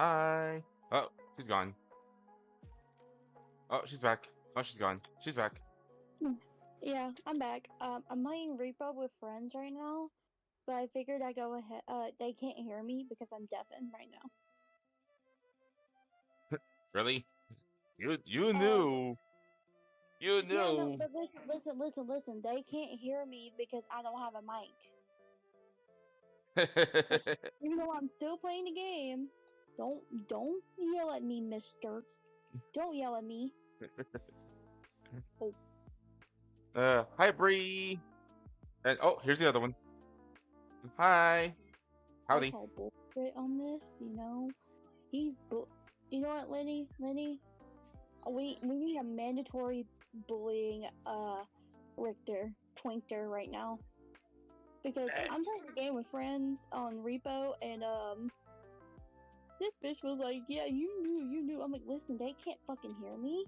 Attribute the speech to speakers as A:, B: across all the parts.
A: Hi. Oh, she's gone. Oh, she's back. Oh, she's gone. She's back.
B: Yeah, I'm back. I'm playing Repo with friends right now, but I figured I'd go ahead. They can't hear me because I'm deafened right now.
A: Really? You
B: Uh,
A: knew. You
B: yeah, no,
A: knew.
B: but listen. They can't hear me because I don't have a mic. Like, even though I'm still playing the game, don't yell at me, Mister. Don't yell at me. Oh,
A: Hi Bree. And oh, here's the other one. Hi.
B: I
A: Howdy.
B: call bullshit on this. He's bull. You know what, Lenny? We need a mandatory bullying Richter Twinkter right now because I'm playing a game with friends on Repo and this bitch was like, yeah, you knew. I'm like, listen, they can't fucking hear me.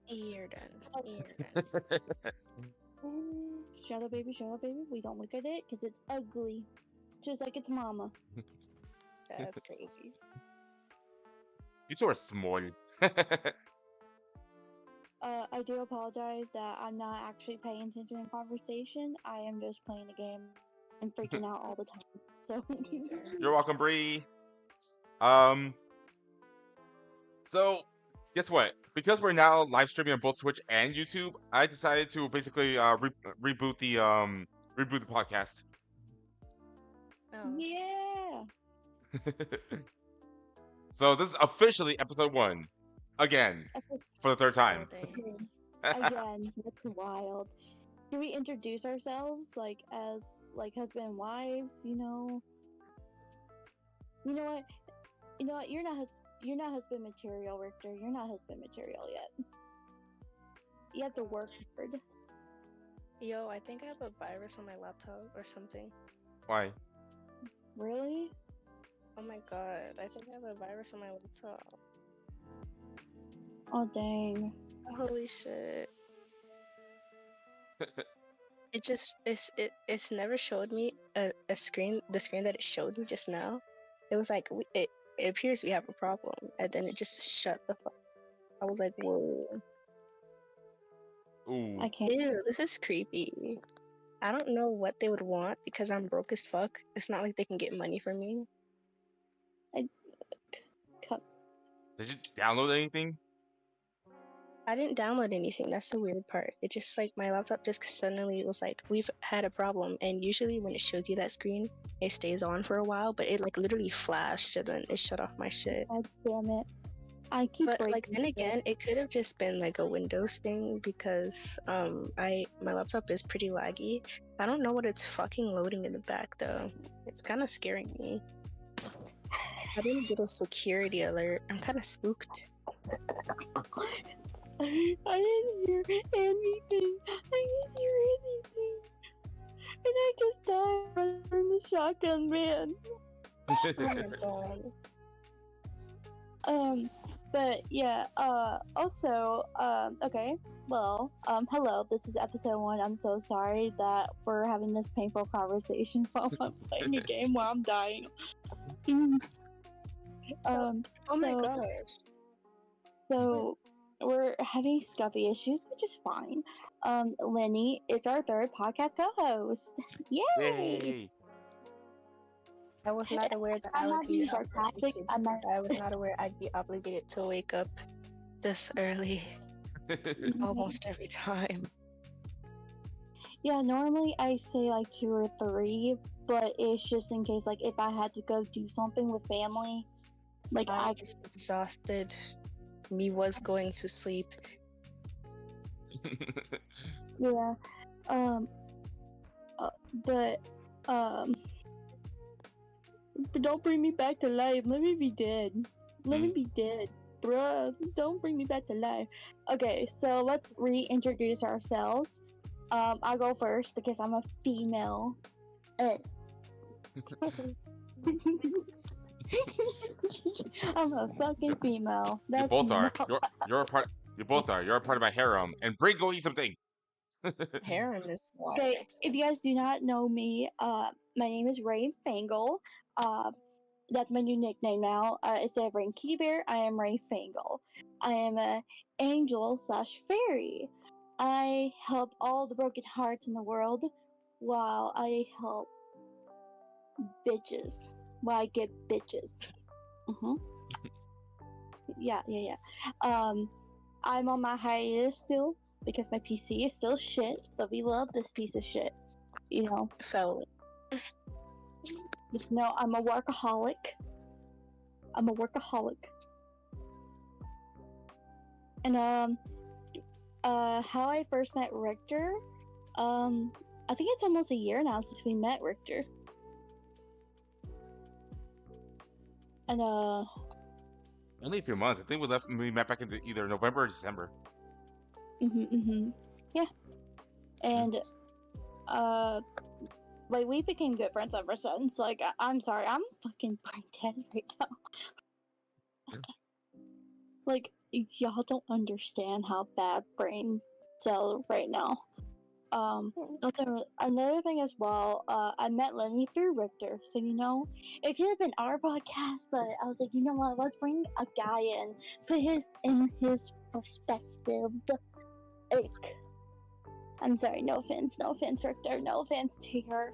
C: You're done. You're done.
B: Shut up, baby. Shut up, baby. We don't look at it because it's ugly, just like its mama.
C: That's crazy.
A: You two are small.
B: I do apologize that I'm not actually paying attention in conversation. I am just playing the game and freaking out all the time. So
A: You're welcome, Bree. Um. So, guess what? Because we're now live streaming on both Twitch and YouTube, I decided to basically reboot the podcast.
C: Oh.
B: yeah.
A: So this is officially episode 1, again, for the third time.
B: Again, that's wild. Can we introduce ourselves as husband and wives? You know what? You know what? You're not husband material, Richter. You're not husband material yet. You have to work hard.
C: Yo, I think I have a virus on my laptop or something.
A: Why?
B: Really?
C: Oh my god, I think I have a virus on my laptop.
B: Oh dang.
C: Holy shit. It's never showed me a screen, the screen that it showed me just now. It was like, it appears we have a problem, and then it just shut the fuck. I was like, whoa.
A: Ooh.
B: I can't.
C: Ew, this is creepy. I don't know what they would want because I'm broke as fuck. It's not like they can get money from me.
A: Did you download anything?
C: I didn't download anything. That's the weird part. It just like my laptop just suddenly was like, we've had a problem. And usually when it shows you that screen, it stays on for a while, but it like literally flashed and then it shut off my shit.
B: God damn it. I keep
C: But
B: breaking
C: like then
B: shit.
C: again, it could have just been like a Windows thing because my laptop is pretty laggy. I don't know what it's fucking loading in the back though. It's kind of scaring me. I didn't get a security alert. I'm kind of spooked.
B: I didn't hear anything. And I just died from the shotgun, man.
C: Oh my god.
B: But yeah, also, okay, well, hello, this is episode 1. I'm so sorry that we're having this painful conversation while I'm playing a game while I'm dying.
C: Oh my gosh.
B: So we're having scuffy issues, which is fine. Lenny is our third podcast co-host. Yay!
A: Yay!
C: I was not aware that
B: I'm
C: I would
B: not
C: be
B: being sarcastic.
C: I was not aware I'd be obligated to wake up this early almost every time.
B: Yeah, normally I say like 2 or 3, but it's just in case, like, if I had to go do something with family, like
C: I was exhausted. Me was going to sleep.
B: yeah, but don't bring me back to life. Let me be dead. Let me be dead, bruh. Don't bring me back to life. Okay, so let's reintroduce ourselves. I'll go first because I'm a female. I'm a fucking female.
A: You
B: That's
A: both are.
B: not-
A: You're a part. You both are. You're a part of my harem. And Bree, go eat something.
C: Harem is
B: Okay,
C: wild.
B: if you guys do not know me, my name is Ray Fangle. Uh, that's my new nickname now. Instead of Rain Kitty Bear, I am Ray Fangle. I am a angel slash fairy. I help all the broken hearts in the world, while I help bitches. While I get bitches. Yeah. I'm on my hiatus still because my PC is still shit, but we love this piece of shit. You know,
C: Felt
B: just know I'm a workaholic. I'm a workaholic. And how I first met Richter, I think it's almost a year now since we met Richter. And
A: Only a few months. I think we met back in either November or December.
B: yeah. And like we became good friends ever since. Like I'm sorry, I'm fucking brain dead right now. Like y'all don't understand how bad brain cell right now. Another thing as well, I met Lenny through Richter, so you know, it could have been our podcast, but I was like, you know what, let's bring a guy in, put his in his perspective. Like, I'm sorry, no offense, Richter, no offense to your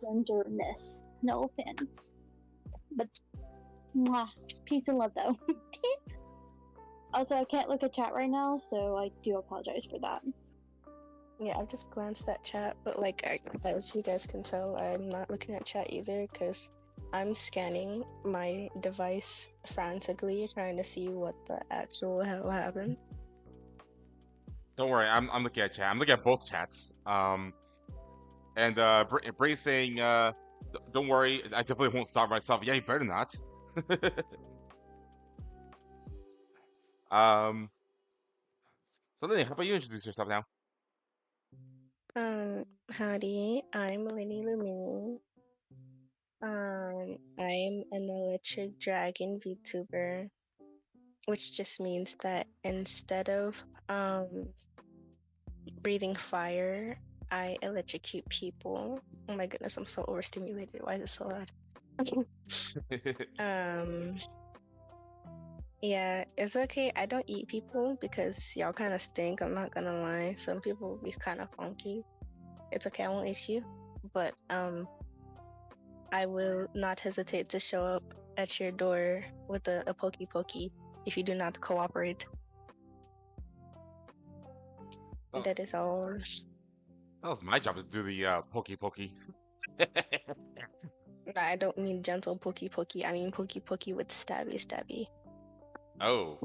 B: genderness, no offense, but mwah, peace and love though. Also, I can't look at chat right now, so I do apologize for that.
C: Yeah, I've just glanced at chat, but like as you guys can tell, I'm not looking at chat either because I'm scanning my device frantically, trying to see what the actual hell happened.
A: Don't worry, I'm looking at chat. I'm looking at both chats. And Bray's saying, don't worry, I definitely won't starve myself. Yeah, you better not. So Lily, how about you introduce yourself now?
C: Howdy, I'm Lenny Lumini. I'm an electric dragon VTuber, which just means that instead of breathing fire, I electrocute people. Oh my goodness, I'm so overstimulated. Why is it so loud? Yeah, it's okay. I don't eat people because y'all kind of stink. I'm not gonna lie. Some people be kind of funky. It's okay. I won't eat you, but I will not hesitate to show up at your door with a pokey pokey if you do not cooperate.
A: Oh.
C: That is all.
A: That was my job to do the pokey pokey.
C: I don't mean gentle pokey pokey. I mean pokey pokey with stabby stabby.
A: Oh.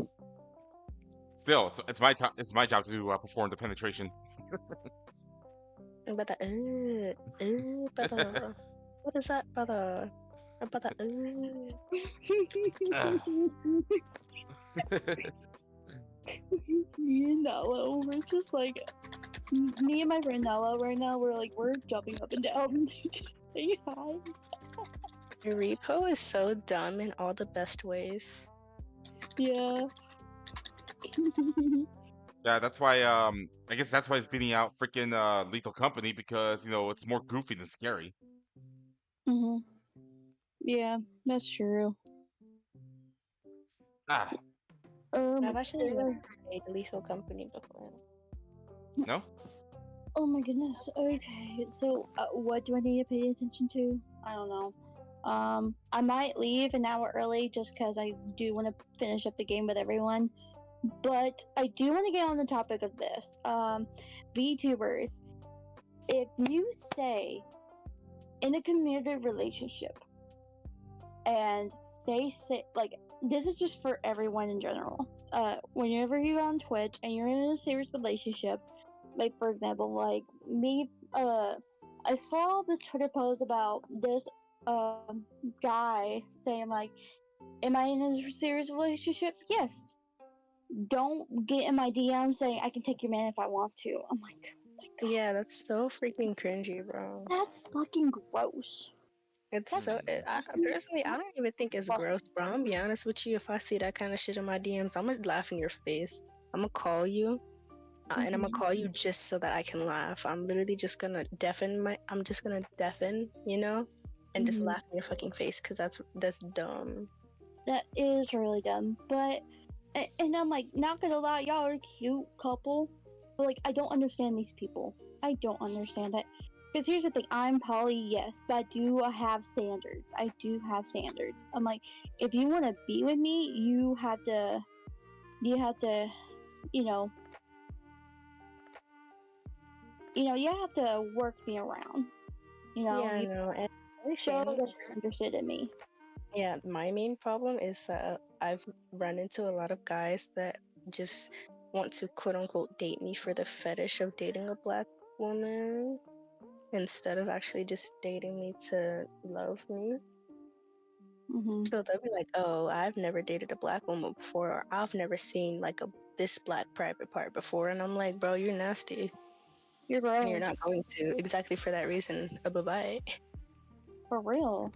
A: Still, it's my time. It's my job to perform the penetration.
C: But brother, what is that, brother? Brother,
B: Me and Nella, we're just like, me and my friend Nella right now, we're jumping up and down just say hi.
C: Repo is so dumb in all the best ways.
B: Yeah.
A: Yeah, that's why. I guess that's why it's beating out freaking Lethal Company because you know it's more goofy than scary.
B: Yeah, that's true.
A: Ah.
C: I've actually never played Lethal Company before.
A: No.
B: Oh my goodness. Okay, so what do I need to pay attention to? I don't know. I might leave an hour early just because I do want to finish up the game with everyone. But I do want to get on the topic of this. VTubers, if you say in a community relationship and they say, like, this is just for everyone in general. Whenever you're on Twitch and you're in a serious relationship, like, for example, like me, I saw this Twitter post about this guy saying, like, am I in a serious relationship? Yes. Don't get in my DM saying I can take your man if I want to. I'm like, oh my God.
C: Yeah, that's so freaking cringy, bro.
B: That's fucking gross.
C: It's
B: That's
C: so. Personally, I don't even think it's gross, bro. I'm gonna be honest with you. If I see that kind of shit in my DMs, I'm gonna laugh in your face. I'm gonna call you. and I'm gonna call you just so that I can laugh. I'm literally just gonna I'm just gonna deafen, you know, and just
B: Mhm.
C: laugh in your fucking face because that's dumb.
B: That is really dumb. But and I'm like, not gonna lie, y'all are a cute couple. But like, I don't understand these people. I don't understand it. Because here's the thing, I'm poly, yes, but I do have standards. I do have standards. I'm like, if you want to be with me, you have to, you know, you have to work me around.
C: Yeah,
B: You
C: no, and
B: show
C: everything.
B: that you're interested in me.
C: Yeah, my main problem is that I've run into a lot of guys that just want to quote unquote date me for the fetish of dating a black woman instead of actually just dating me to love me.
B: Hmm.
C: So they'll be like, "Oh, I've never dated a black woman before, or I've never seen like this black private part before," and I'm like, "Bro, you're nasty,
B: You're
C: and you're
B: gross.
C: not going to exactly for that reason." Bye bye.
B: For real.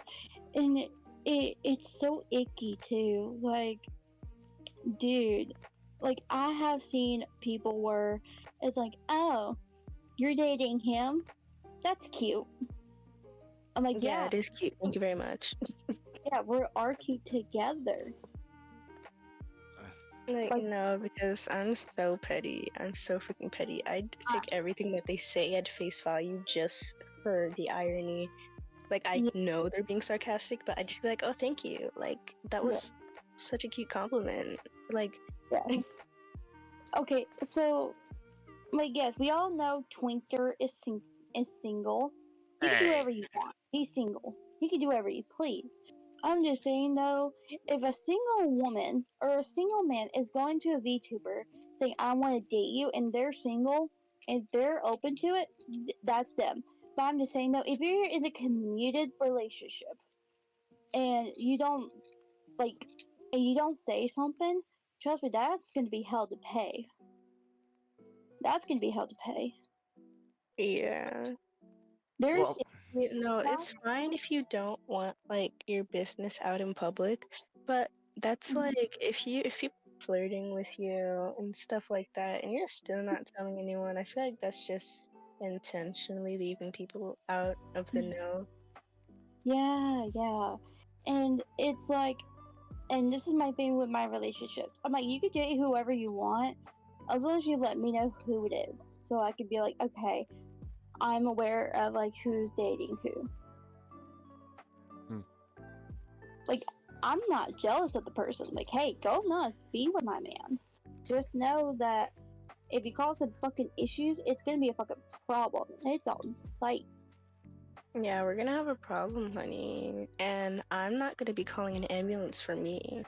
B: And it's so icky too. Like, dude, like I have seen people where it's like, oh, you're dating him? That's cute. I'm like,
C: Yeah,
B: yeah,
C: it is cute. Thank you very much.
B: yeah, we're cute together.
C: Like,
B: Like,
C: no, because I'm so petty. I'm so freaking petty. Take everything that they say at face value just for the irony. Like, I
B: yeah,
C: know they're being sarcastic, but I just be like, oh, thank you. Like, that was such a cute compliment. Like,
B: yes. Okay, so like yes, we all know Twinker is single. He can do
A: Hey,
B: whatever you want. He's single. He can do whatever you please. I'm just saying though, if a single woman or a single man is going to a VTuber saying I want to date you and they're single and they're open to it, that's them. But I'm just saying though, if you're in a committed relationship and you don't like and you don't say something, trust me, that's going to be hell to pay. That's going to be hell to pay.
C: yeah.
B: There's
A: well,
C: No, it's fine if you don't want like your business out in public, but that's like if people flirting with you and stuff like that, and you're still not telling anyone, I feel like that's just intentionally leaving people out of the know.
B: yeah. And it's like, and this is my thing with my relationships. I'm like, you could date whoever you want, as long as you let me know who it is. So I could be like, okay, I'm aware of like who's dating who.
A: Hmm.
B: Like, I'm not jealous of the person. Like, hey, go nuts, be with my man. Just know that if he causes fucking issues, it's gonna be a fucking problem. It's on sight.
C: Yeah, we're gonna have a problem, honey, and I'm not gonna be calling an ambulance for me.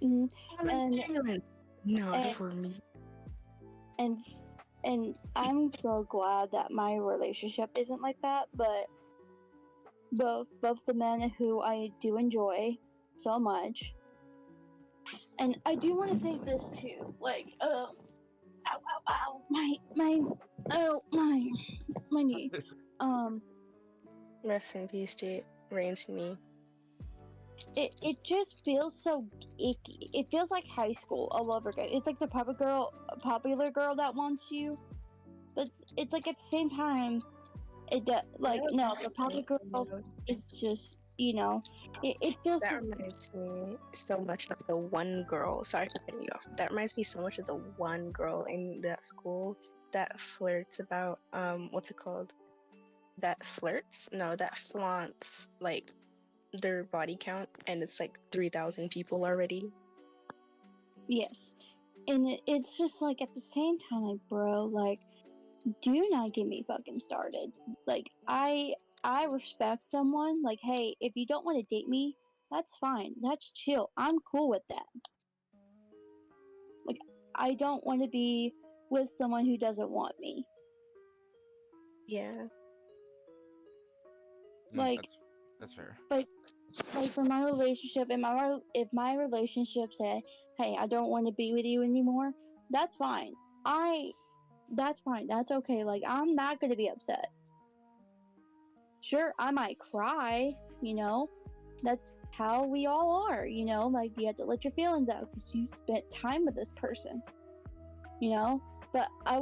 B: Mhm.
C: Call an
B: And
C: ambulance, not
B: and
C: for me.
B: and and I'm so glad that my relationship isn't like that. But both the men who I do enjoy so much, and I do want to say this too, like ow ow ow my knee. Um,
C: Rest in peace, to Rain's knee.
B: it just feels so icky. It feels like high school all over again. It's like the popular girl that wants you, but it's like at the same time, like no, the popular girl is just it feels
C: That
B: so.
C: reminds me so much of the one girl. Sorry for cutting you off. That reminds me so much of the one girl in that school that flirts about what's it called? That flirts? No, that flaunts like their body count, and it's like 3,000 people already.
B: Yes, and it's just like at the same time, like bro, like do not get me fucking started. Like I respect someone. Like hey, if you don't want to date me, that's fine. That's chill. I'm cool with that. Like I don't want to be with someone who doesn't want me.
C: Yeah.
B: Like
A: that's fair.
B: like like for my relationship, if my relationship say, hey, I don't want to be with you anymore, that's fine. That's fine. That's okay. Like I'm not gonna be upset. Sure, I might cry. That's how we all are. Like you have to let your feelings out because you spent time with this person. But but I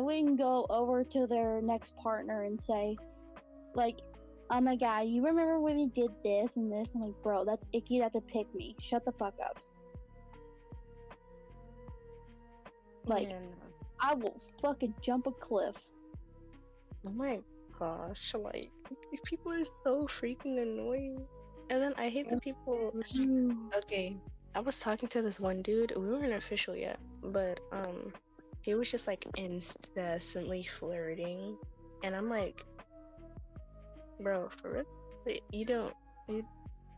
B: wouldn't go over to their next partner and say, like, oh my god, you remember when we did this and this? I'm like, bro, that's icky. That's a pick me. Shut the fuck up. Like,
C: Yeah, no.
B: I will fucking jump a cliff.
C: Oh my gosh, like these people are so freaking annoying. And then I hate these people. Okay, I was talking to this one dude. We weren't official yet, but he was just like incessantly flirting, and I'm like, bro, for real? Wait, you don't.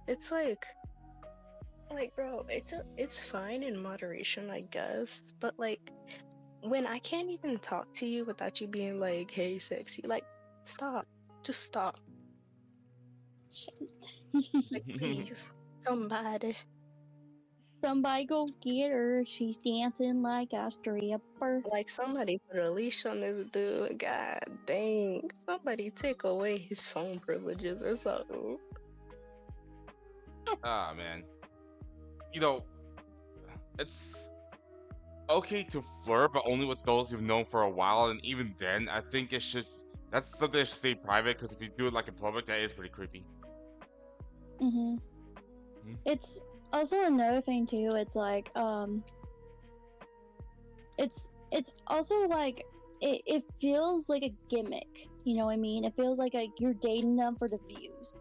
C: It's like, bro, it's fine in moderation, I guess, but like, when I can't even talk to you without you being like, hey, sexy, like, stop, just stop, like, please, somebody.
B: Somebody go get her. She's dancing like a stripper.
C: Like, somebody put a leash on this dude. God dang. Somebody take away his phone privileges or something.
A: Ah, man. You know, it's okay to flirt, but only with those you've known for a while. And even then, I think it should. That's something that should stay private. Because if you do it like in public, that is pretty creepy.
B: Mm-hmm.
A: Mhm.
B: It's also another thing too. It's like it's also like it feels like a gimmick. You know what I mean? It feels like you're dating them for the views.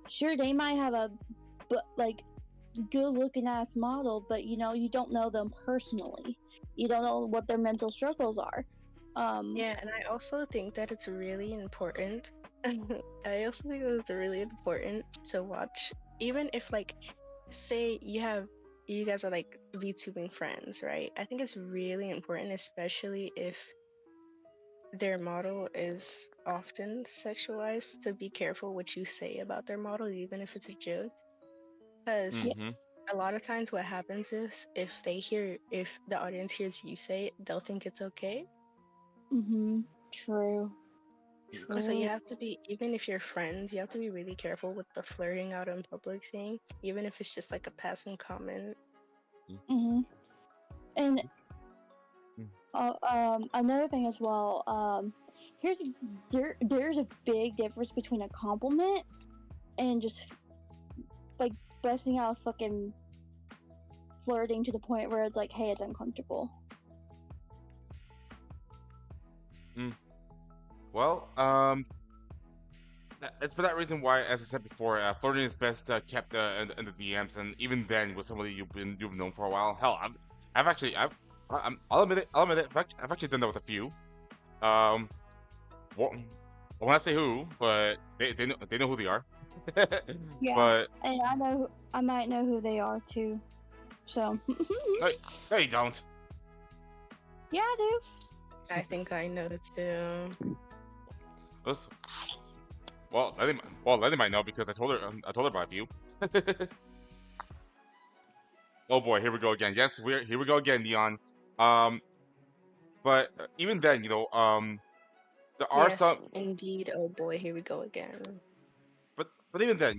B: Sure, they might have a like good looking ass model, but you know you don't know them personally. You don't know what their mental struggles are.
C: Yeah, and I also think that it's really important. I also think that it's really important to watch, even if, like, say you guys are like VTubing friends, right? I think it's really important, especially if their model is often sexualized, to be careful what you say about their model, even if it's a joke. Because
B: Yeah.
A: Mm-hmm.
C: a lot of times what happens is if the audience hears you say it, they'll think it's okay.
B: Mm-hmm. True.
C: So you
B: True.
C: have to be, even if you're friends, you have to be really careful with the flirting out in public thing, even if it's just like a passing comment.
B: Mm-hmm. And
A: Mm.
B: another thing as well. There's a big difference between a compliment and just like busting out fucking flirting to the point where it's like, hey, it's uncomfortable.
A: Well, it's for that reason why, as I said before, flirting is best kept in the DMs, and even then, with somebody you've known for a while. Hell, I'll admit it. I'll admit it. I've actually done that with a few. Um, well, I won't say who, but they know who they are.
B: Yeah,
A: But
B: and I might know who they are too. So
A: no, you don't.
B: yeah, I do.
C: I think I know too.
A: Let's, Lenny might know because I told her about a few. Oh boy, here we go again. Yes, here we go again, Neon. Um, but even then, there are
C: Yes,
A: some,
C: indeed. Oh boy, here we go again.
A: but even then,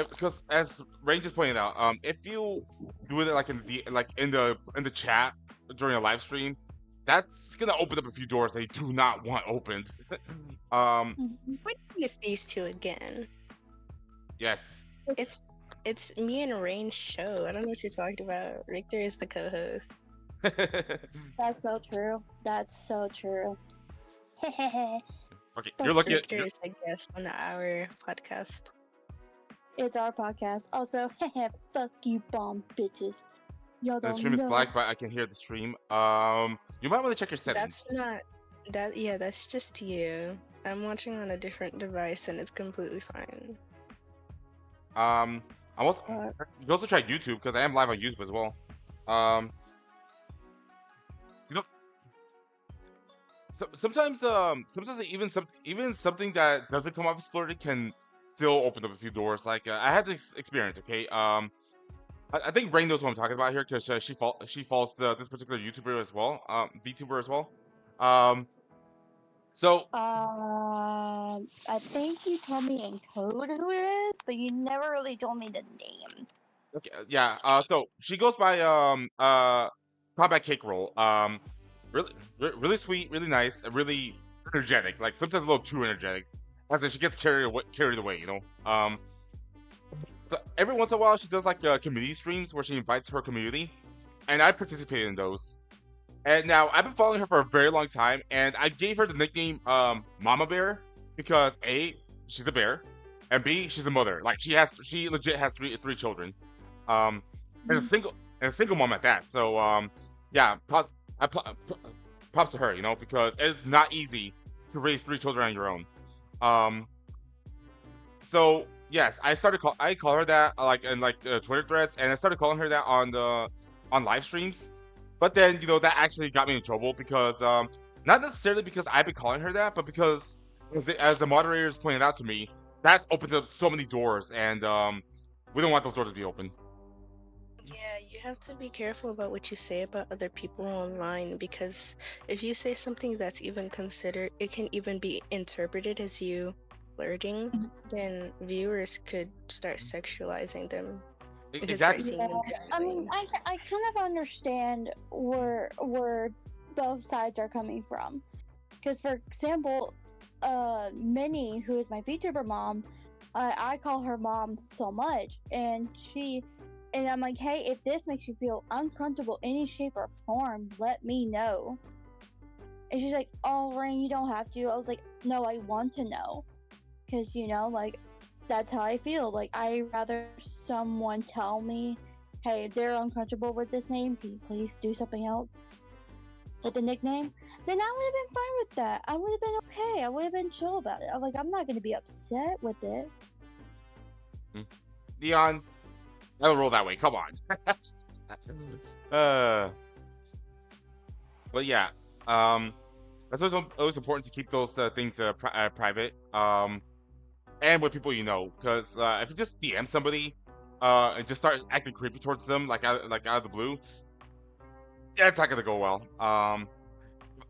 A: because as Rain just pointed out, if you do it like in the chat during a live stream, that's gonna open up a few doors they do not want opened.
B: Mhm.
C: What is these two again?
A: Yes.
C: It's me and Rain's show. I don't know what you're talking about. Richter is the co-host.
B: That's so true. That's so true.
A: Okay, you're lucky.
C: Richter is a guest on our podcast.
B: It's our podcast. Also, fuck you, bomb bitches. Y'all
A: The
B: don't
A: stream is
B: know.
A: black, but I can hear the stream. You might want to check your settings.
C: That's not that. Yeah, that's just you. I'm watching on a different device and it's completely fine.
A: I also you can also try YouTube because I am live on YouTube as well. Um, you know, sometimes even something that doesn't come off as flirty can still open up a few doors. Like I had this experience. Okay. I think Rain knows what I'm talking about here because she follows this particular YouTuber as well. VTuber as well. So
B: I think you told me in code who it is, but you never really told me the name.
A: okay, yeah. So she goes by combat cake roll. Really sweet, really nice, and really energetic. Like sometimes a little too energetic. As in she gets carried away, you know. But every once in a while she does like community streams where she invites her community, and I participate in those. And now I've been following her for a very long time, and I gave her the nickname Mama Bear because A, she's a bear, and B, she's a mother. Like she legit has three children, and a single mom at that. So yeah, props to her, you know, because it's not easy to raise three children on your own. So yes, I call her that like in like Twitter threads, and I started calling her that on live streams. But then you know that actually got me in trouble because not necessarily because I've been calling her that, but because as the moderators pointed out to me, that opens up so many doors, and we don't want those doors to be open.
C: Yeah, you have to be careful about what you say about other people online, because if you say something that's even considered, it can even be interpreted as you flirting, then viewers could start sexualizing them and start
A: Exactly.
C: seeing them
B: I mean,
C: differently.
B: I kind of understand where both sides are coming from, because for example, Minnie, who is my VTuber mom, I call her mom so much, and I'm like, hey, if this makes you feel uncomfortable any shape or form, let me know. And she's like, oh, Rain, you don't have to. I was like, no, I want to know, because you know, like, that's how I feel. Like, I rather someone tell me, hey, they're uncomfortable with this name, can you please do something else with the nickname? Then I would have been fine with that. I would have been okay. I would have been chill about it. I'm like, I'm not going to be upset with it.
A: Leon, I don't roll that way. Come on. But yeah, that's always important to keep those things private. And with people you know, because if you just DM somebody, and just start acting creepy towards them, like out of the blue, yeah, it's not gonna go well.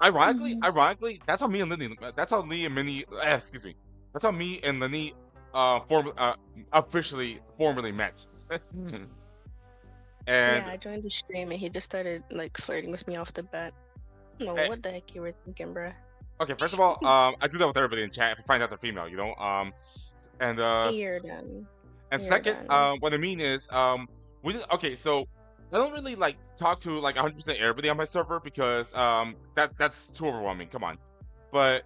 A: Ironically, that's how me and Lenny, that's how me and Minnie, excuse me, that's how me and Lenny, officially formally met. And
C: Yeah, I joined the stream and he just started like flirting with me off the bat. I don't know
A: eh,
C: what the heck you were thinking, bruh.
A: okay, first of all, I do that with everybody in chat if I find out they're female, you know. And
C: You're done.
A: and
C: You're
A: second,
C: done.
A: what I mean is, okay, so I don't really like talk to like 100% everybody on my server because that's too overwhelming. Come on, but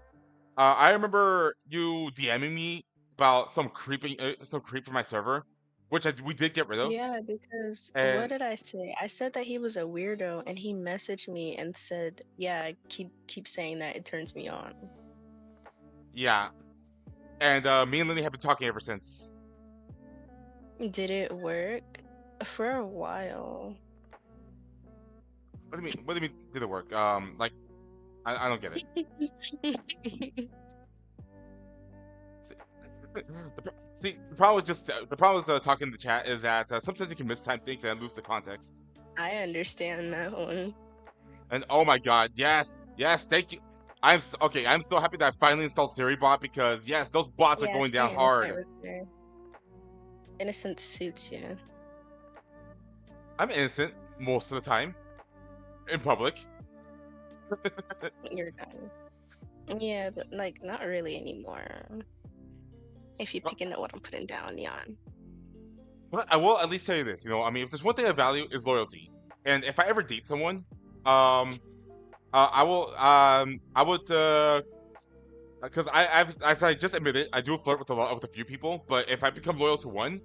A: I remember you DMing me about some creep from my server, which we did get rid of,
C: Yeah, because what
A: and
C: did I say? I said that he was a weirdo, and he messaged me and said, "Yeah, keep saying that. It turns me on."
A: yeah, and me and Lily have been talking ever since.
C: Did it work? For a while.
A: What do you mean? What do you mean? Did it work? Like I don't get it. See, the problem with the problem with talking in the chat is that sometimes you can mistime things and lose the context.
C: I understand that one.
A: And oh my god, yes, thank you. Okay. I'm so happy that I finally installed SiriBot because yes, those bots are
C: Yeah,
A: going down
C: stay innocent
A: hard.
C: right there. Innocent suits you.
A: I'm innocent most of the time in public.
C: You're done. Yeah, but like not really anymore. If you're picking up what I'm putting down, Neon.
A: But I will at least tell you this, you know, I mean, if there's one thing I value is loyalty, and if I ever date someone, I would, because as I just admitted, I do flirt with with a few people, but if I become loyal to one,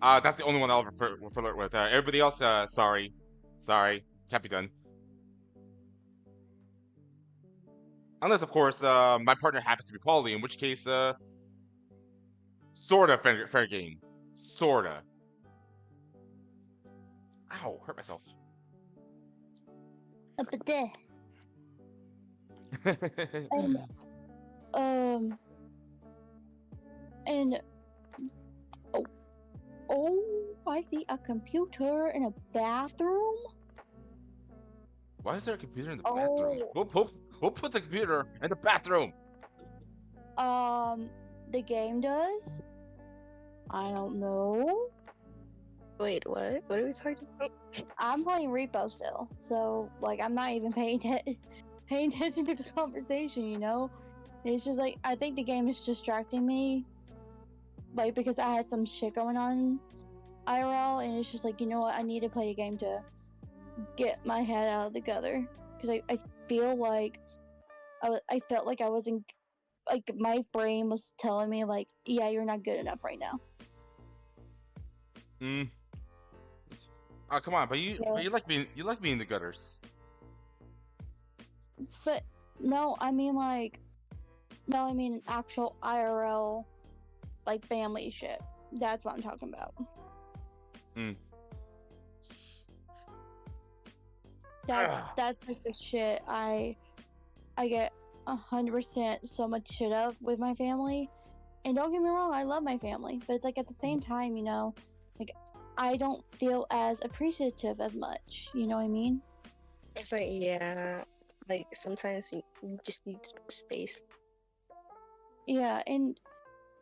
A: that's the only one I'll ever flirt with. Everybody else, sorry, can't be done. Unless, of course, my partner happens to be poly, in which case, sorta fair game, sorta. Ow, hurt myself.
B: But there. And, and oh, I see a computer in a bathroom.
A: Why is there a computer in the bathroom? Who put the computer in the bathroom?
B: The game does. I don't know.
C: Wait, what? What are we talking about?
B: I'm playing Repo still, so like I'm not even paying attention to the conversation. You know, it's just like I think the game is distracting me, like because I had some shit going on IRL, and it's just like you know what, I need to play a game to get my head out of the gutter because I feel like I felt like I wasn't like my brain was telling me like yeah you're not good enough right now.
A: Mm. Oh, come on, but
B: Yeah.
A: you like being in the gutters.
B: But no, I mean like no, I mean actual IRL like family shit. That's what I'm talking about.
A: Mm.
B: That's like the shit I get 100% so much shit of with my family. And don't get me wrong, I love my family, but it's like at the same time, you know, like I don't feel as appreciative as much. You know what I mean?
C: It's like, yeah, like sometimes you just need space.
B: Yeah, and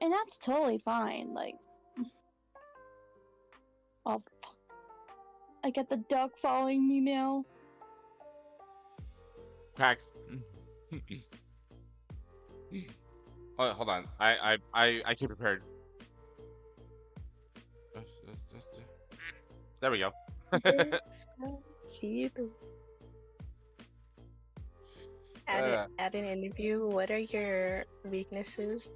B: that's totally fine. Like, oh, I get the duck following me now.
A: Crack. Oh, hold on. I came prepared. There we go.
C: At an interview, what are your weaknesses?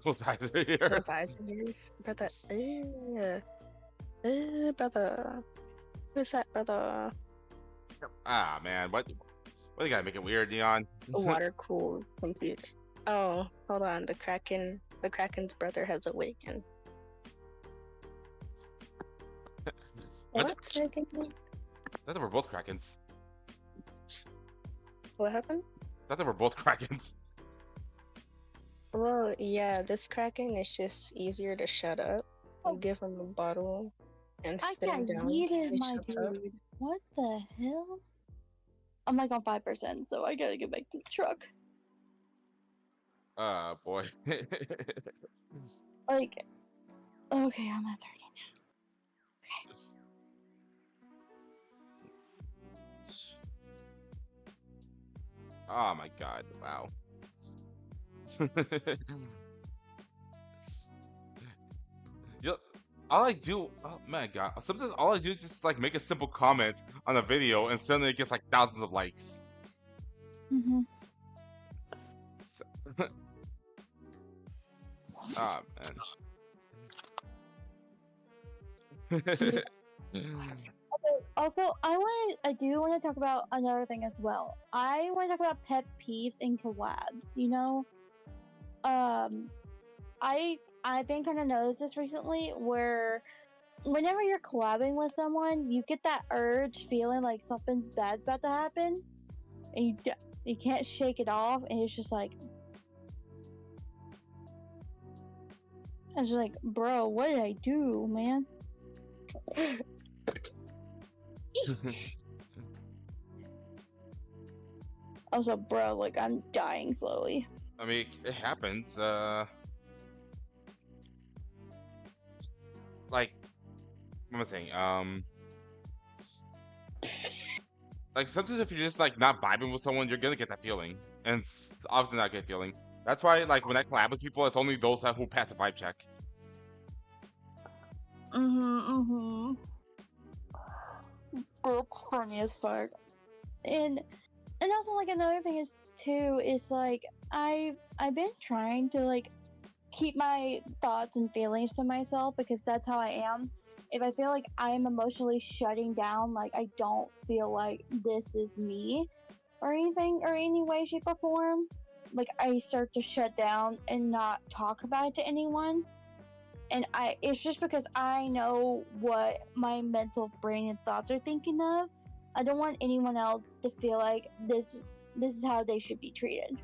A: Close eyes are yours.
C: Close eyes are yours, brother. Brother. Who's that, brother?
A: Ah, man, what you gotta make it weird, Neon?
C: Water cooled computer. Oh, hold on. The Kraken's brother has awakened. What's again?
A: I thought we're both Krakens.
C: What happened?
A: I thought we're both Krakens.
C: Well, yeah, this Kraken is just easier to shut up. You give him a bottle and
B: I
C: sit him
B: got
C: down.
B: yeeted,
C: He
B: my
C: shuts up.
B: dude. What the hell? I'm like on 5%, so I gotta get back to the truck.
A: Boy.
B: Like, okay, I'm at 30
A: Oh my god! Wow. Yo, all I do, oh my god, sometimes all I do is just like make a simple comment on a video and suddenly it gets like thousands of likes.
B: now.
A: So- Ah, man.
B: Also, I do want to talk about another thing as well. I want to talk about pet peeves in collabs. You know, I've been kind of noticed this recently where whenever you're collabing with someone, you get that urge feeling like something's bad's about to happen, and you can't shake it off, and it's just like, it's just like, bro, what did I do, man? Also, bro, like I'm dying slowly.
A: I mean, it happens. Like, what am I saying? Like sometimes if you're just like not vibing with someone, you're gonna get that feeling, and it's often not a good feeling. That's why, like, when I collab with people, it's only those who pass a vibe check.
B: That's funny as fuck. And also like another thing is too is like I've been trying to like keep my thoughts and feelings to myself because that's how I am. If I feel like I'm emotionally shutting down, like I don't feel like this is me or anything or any way, shape, or form, like I start to shut down and not talk about it to anyone. And it's just because I know what my mental brain and thoughts are thinking of. I don't want anyone else to feel like this is how they should be treated.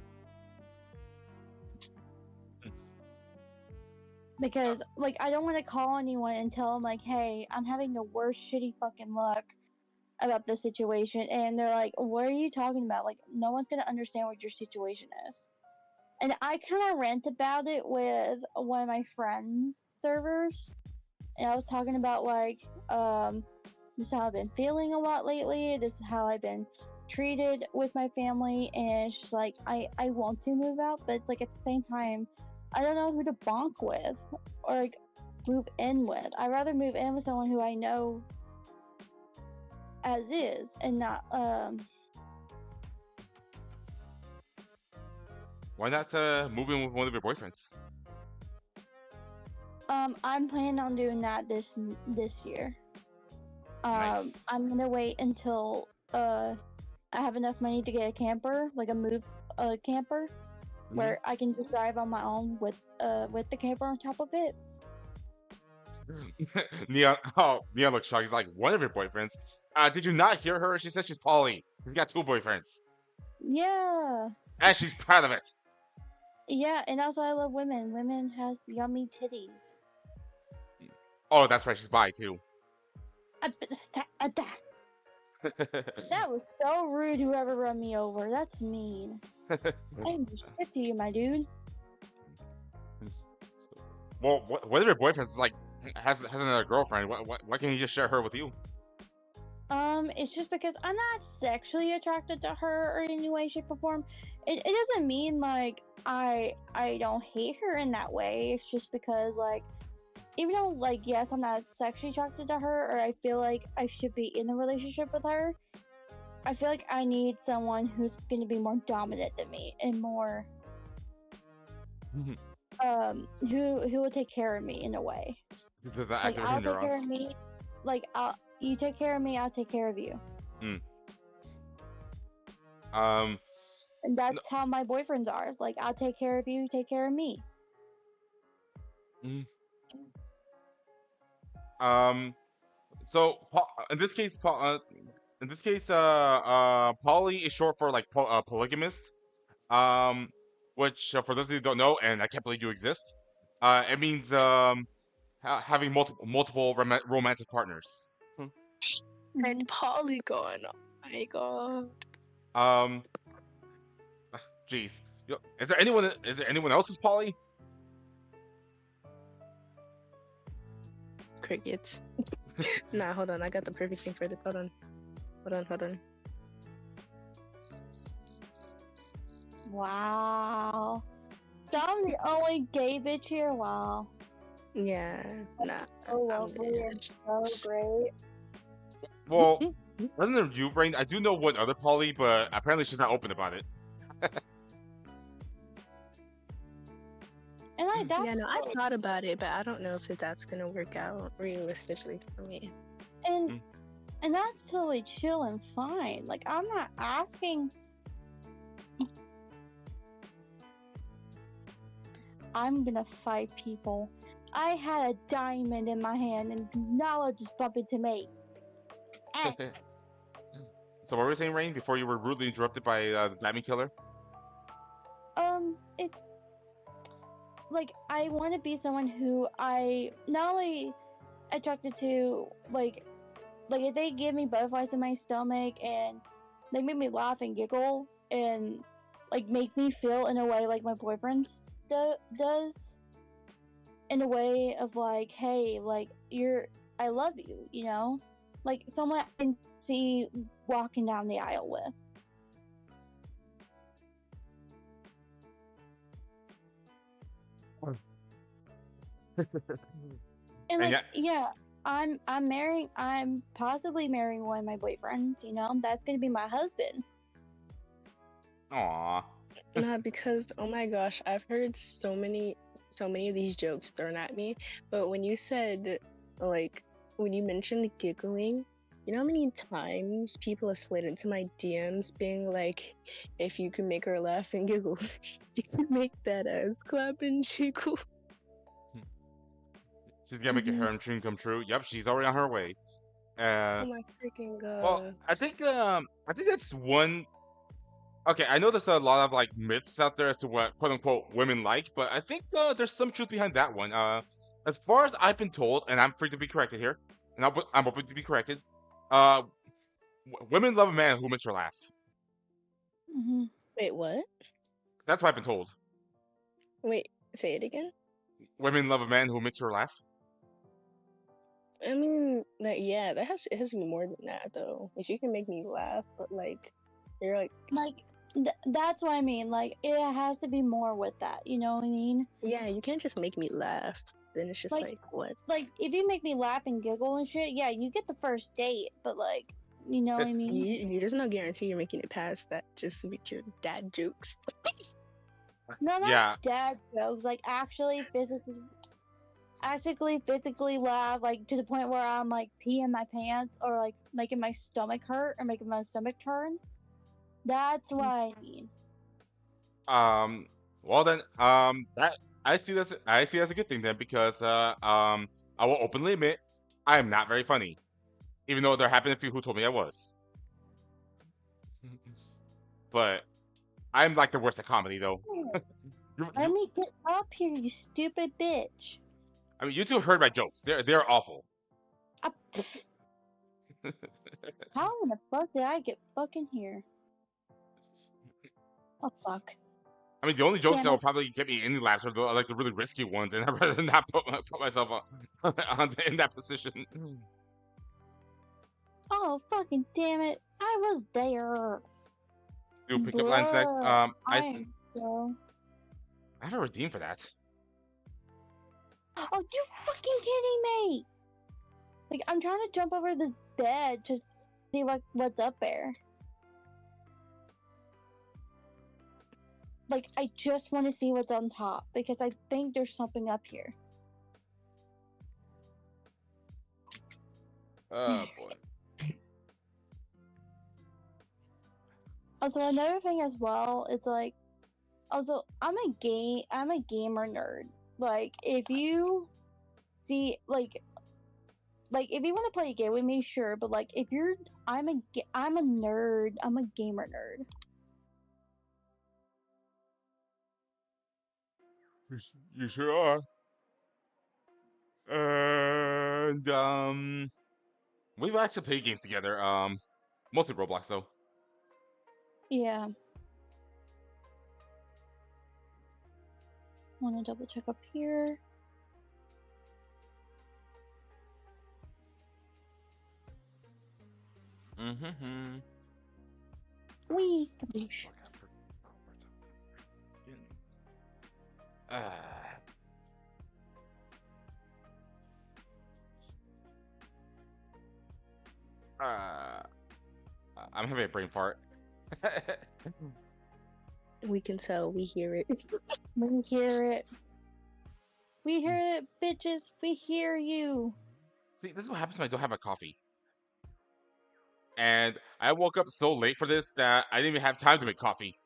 B: Because like I don't want to call anyone and tell them like, hey, I'm having the worst shitty fucking luck about this situation, and they're like, what are you talking about? Like no one's gonna understand what your situation is. And I kind of rant about it with one of my friends' servers, and I was talking about like this is how I've been feeling a lot lately. This is how I've been treated with my family, and she's like, I want to move out, but it's like at the same time, I don't know who to bonk with or like move in with. I'd rather move in with someone who I know as is, and not
A: Why not move in with one of your boyfriends?
B: I'm planning on doing that this year.
A: Nice.
B: I'm gonna wait until I have enough money to get a camper, like a camper, where I can just drive on my own with the camper on top of it.
A: Neon looks shocked. He's like, one of your boyfriends? Did you not hear her? She said she's poly. She's got 2 boyfriends.
B: Yeah,
A: And she's proud of it.
B: yeah, and also I love women. Women has yummy titties.
A: Oh, that's right. She's bi too.
B: That was so rude. Whoever run me over, that's mean. I didn't do shit to you, my dude.
A: Well, one of your boyfriends is like has another girlfriend. Why can't he just share her with you?
B: It's just because I'm not sexually attracted to her or in any way, shape, or form. It doesn't mean like I don't hate her in that way. It's just because like even though like yes, I'm not sexually attracted to her or I feel like I should be in a relationship with her, I feel like I need someone who's going to be more dominant than me and more who will take care of me in a way.
A: Does that
B: Like
A: activate
B: I'll
A: her
B: take care of
A: neurons?
B: me. Like you take care of me, I'll take care of you.
A: Um,
B: And that's how my boyfriends are. Like I'll take care of you, you take care of me.
A: So in this case, poly is short for like polygamist. Which for those of you who don't know, and I can't believe you exist, it means having multiple romantic partners.
C: And Polygon. Oh my god.
A: Jeez, is there anyone? Is there anyone else who's poly?
C: Crickets. Nah, hold on. I got the perfect thing for this. Hold on.
B: Wow. So I'm the only gay bitch here? Wow.
C: Yeah, nah.
B: So lovely and so great.
A: Well, other than you, Brain, I do know one other poly, but apparently she's not open about it.
B: And like that's
C: Yeah, no, I thought about it, but I don't know if that's gonna work out realistically for me.
B: and that's totally chill and fine. Like I'm not asking. I'm gonna fight people. I had a diamond in my hand, and now I'll just bump into me.
A: So what were you saying, Rain, before you were rudely interrupted by the diamond killer?
B: It like I want to be someone who I not only attracted to like if they give me butterflies in my stomach and they make me laugh and giggle and like make me feel in a way like my boyfriend does, in a way of like, hey, like I love you, you know, like someone I can see walking down the aisle with. And like yeah, I'm possibly marrying one of my boyfriends, you know, that's gonna be my husband.
A: Aww.
C: Nah, because oh my gosh, I've heard so many of these jokes thrown at me, but when you said like when you mentioned giggling, you know how many times people have slid into my DMs being like, if you can make her laugh and giggle, you can make that ass clap and jiggle.
A: She's gonna make your harem dream come true. Yep, she's already on her way.
C: Oh my freaking god.
A: Well, I think that's one. Okay, I know there's a lot of like myths out there as to what quote unquote women like, but I think there's some truth behind that one. As far as I've been told, and I'm free to be corrected here, and I'm open to be corrected. Uh, women love a man who makes her laugh.
C: Wait, what?
A: That's what I've been told.
C: Wait, say it again.
A: Women love a man who makes her laugh.
C: I mean, like, yeah, it has to be more than that though. If you can make me laugh, but like, you're like,
B: Like, that's what I mean. Like, it has to be more with that. You know what I mean?
C: yeah, you can't just make me laugh. Then it's just
B: Like,
C: like, what?
B: like if you make me laugh and giggle and shit, yeah, you get the first date. But like, you know what I mean?
C: There's no guarantee you're making it past that just with your dad jokes.
B: No, not
A: Yeah.
B: dad jokes. Like, actually physically laugh, like to the point where I'm like peeing my pants or like making my stomach hurt or making my stomach turn. That's what I mean.
A: Well then, that I see as a good thing then because I will openly admit I am not very funny, even though there have been a few who told me I was. But I'm like the worst at comedy though.
B: Let me get up here, you stupid bitch.
A: I mean, you two have heard my jokes. They're awful.
B: Ah, How in the fuck did I get fucking here? Oh fuck.
A: I mean, the only jokes
B: Damn
A: that will
B: it.
A: probably get me any laughs are like the really risky ones, and I'd rather not put myself in that position.
B: Oh fucking damn it. I was there.
A: Do pickup lines next.
B: Bruh.
A: I
B: am so.
A: I have a redeem for that.
B: Oh, you fucking kidding me? Like, I'm trying to jump over this bed to see what's up there. Like, I just want to see what's on top because I think there's something up here.
A: Oh boy.
B: Also, another thing as well, it's like, also, I'm a gamer nerd. Like, if you see, like if you want to play a game with me, sure. But like, if you're, I'm a nerd. I'm a gamer nerd.
A: You sure are. And we've actually played games together. Mostly Roblox though.
B: Yeah. Want to double check up here?
A: Mm-hmm.
B: Wee, kaboosh.
A: Uh, I'm having a brain fart.
C: We can tell, we hear it.
B: We hear it. We hear it, bitches. We hear you.
A: See, this is what happens when I don't have my coffee. And I woke up so late for this that I didn't even have time to make coffee.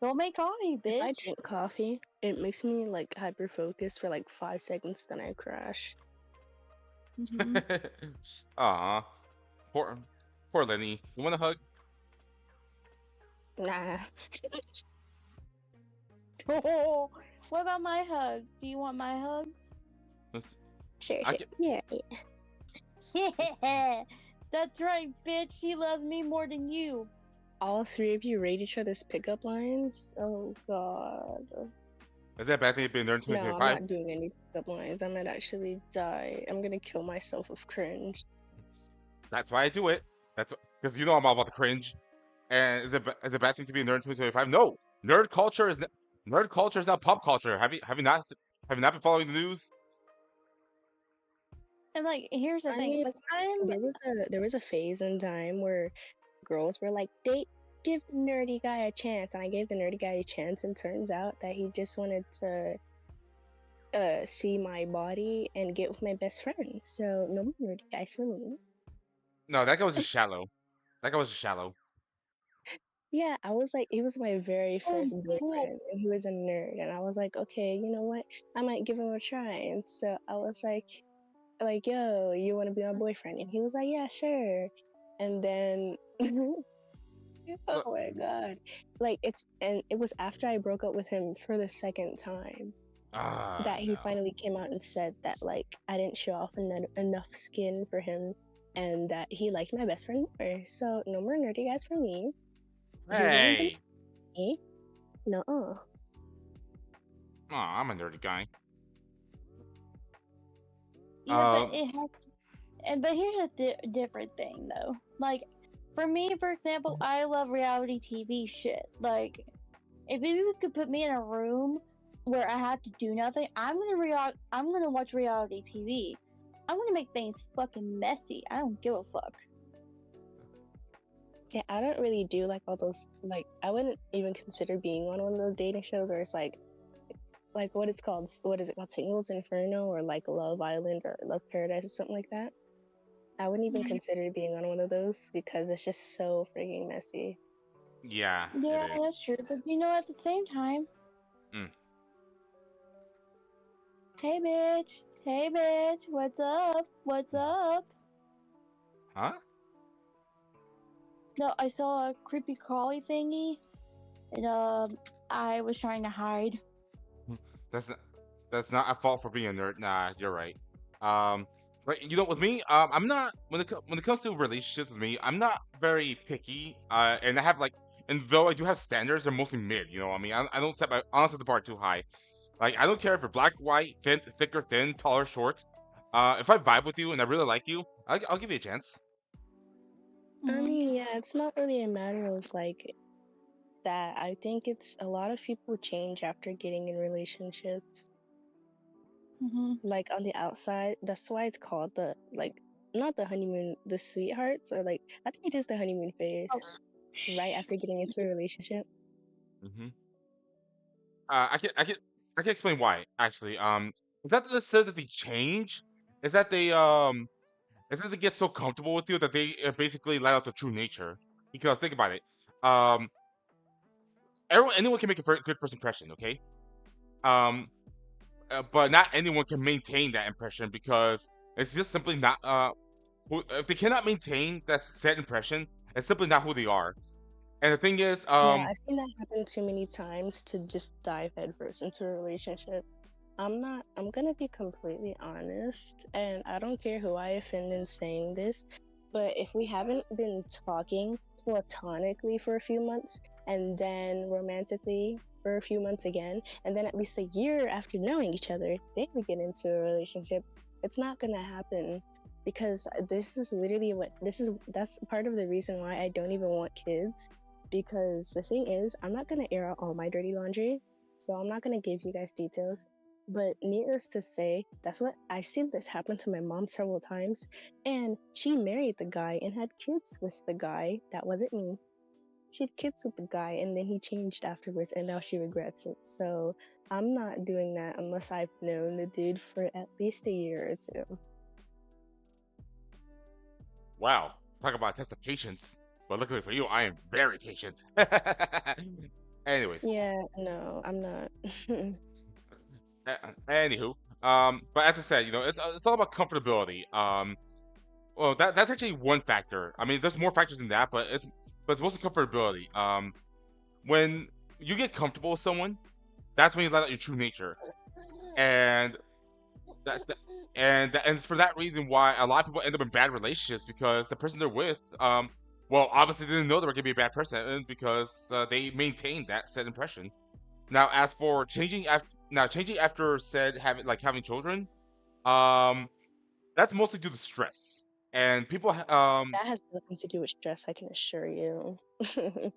B: Don't make coffee,
C: If I
B: bitch.
C: drink coffee, it makes me like hyper focused for like 5 seconds, then I crash.
B: Mhm.
A: Aw, poor Lenny. You want a hug?
C: Nah.
B: Oh, what about my hugs? Do you want my hugs?
A: Let's-
C: Sure,
A: I
C: sure.
A: can-
C: Yeah.
B: Yeah, that's right, bitch. She loves me more than you.
C: All three of you rate each other's pickup lines? Oh god.
A: Is that a bad thing being there in
C: No, I'm
A: 2025?
C: not doing any pickup lines. I might actually die. I'm gonna kill myself of cringe.
A: That's why I do it. That's because you know I'm all about the cringe. And is it a bad thing to be a nerd in 2025? No, nerd culture is not pop culture. Have you not been following the news?
B: And like, here's the
C: I
B: thing.
C: mean,
B: Like, I'm
C: there was a phase in time where girls were like, "Date, give the nerdy guy a chance," and I gave the nerdy guy a chance, and turns out that he just wanted to see my body and get with my best friend. So no more nerdy guys for me.
A: No, that guy was just shallow. That guy was just shallow.
C: Yeah, I was like, he was my very first
B: cool.
C: boyfriend, and he was a nerd, and I was like, okay, you know what? I might give him a try. And so I was like, yo, you want to be my boyfriend? And he was like, yeah, sure. And then,
A: Look,
C: oh my god, like it was after I broke up with him for the second time that he
A: no.
C: finally came out and said that like I didn't show off enough skin for him, and that he liked my best friend more. So no more nerdy guys for me. You want to
A: Hey,
C: me? No.
A: oh, I'm a nerdy guy.
B: Yeah, but
A: Um,
B: it has. But here's a different thing though. Like, for me, for example, I love reality TV shit. Like, if you could put me in a room where I have to do nothing, I'm gonna watch reality TV. I'm gonna make things fucking messy. I don't give a fuck.
C: Yeah, I don't really do like all those, like I wouldn't even consider being on one of those dating shows where it's like what it's called, what is it called, Singles Inferno or like Love Island or Love Paradise or something like that. I wouldn't even consider being on one of those because it's just so freaking messy.
A: yeah, it
B: Yeah, that's
A: is.
B: true. But you know, at the same time,
A: Mm.
B: hey bitch, what's up? What's up?
A: Huh?
B: No, I saw a creepy crawly thingy, and I was trying to hide.
A: That's not, that's not a fault for being a nerd. Nah, you're right. But you know, with me, I'm not when it comes to relationships with me, I'm not very picky. And I have like, and though I do have standards, they're mostly mid. You know, what I mean, I don't set my honestly the bar too high. Like, I don't care if you're black, white, thin, thick or thin, tall or short. If I vibe with you and I really like you, I'll give you a chance.
C: I mean, yeah, it's not really a matter of like that. I think it's a lot of people change after getting in relationships. Like on the outside, that's why it's called the like not the honeymoon, the sweethearts, or like I think it is the honeymoon phase,
B: Oh,
C: right after getting into a relationship.
A: Hmm. I can explain why actually. It's not necessarily that they change. Is that they get so comfortable with you that they basically let out their true nature. Because think about it. Um, anyone can make a good first impression, okay? Um, but not anyone can maintain that impression because it's just simply not. If they cannot maintain that set impression, it's simply not who they are. And the thing is,
C: Yeah, I've seen that happen too many times to just dive headfirst into a relationship. I'm gonna be completely honest, and I don't care who I offend in saying this, but if we haven't been talking platonically for a few months and then romantically for a few months again, and then at least a year after knowing each other, then we get into a relationship, it's not gonna happen because this is literally that's part of the reason why I don't even want kids because the thing is, I'm not gonna air out all my dirty laundry, so I'm not gonna give you guys details. But needless to say, that's what I've seen this happen to my mom several times, and she married the guy and had kids with the guy. That wasn't me. She had kids with the guy, and then he changed afterwards, and now she regrets it. So I'm not doing that unless I've known the dude for at least a year or two.
A: wow, talk about a test of patience. But luckily for you, I am very patient. Anyways,
C: Yeah, no, I'm not.
A: anywho, but as I said, it's all about comfortability. Well, that's actually one factor. I mean, there's more factors than that, but it's mostly comfortability. When you get comfortable with someone, that's when you let out your true nature, and that, that and it's for that reason why a lot of people end up in bad relationships because the person they're with, well, obviously they didn't know they were gonna be a bad person because they maintained that said impression. Now, as for changing after said having children, um, that's mostly due to stress. And people,
C: That has nothing to do with stress, I can assure you. I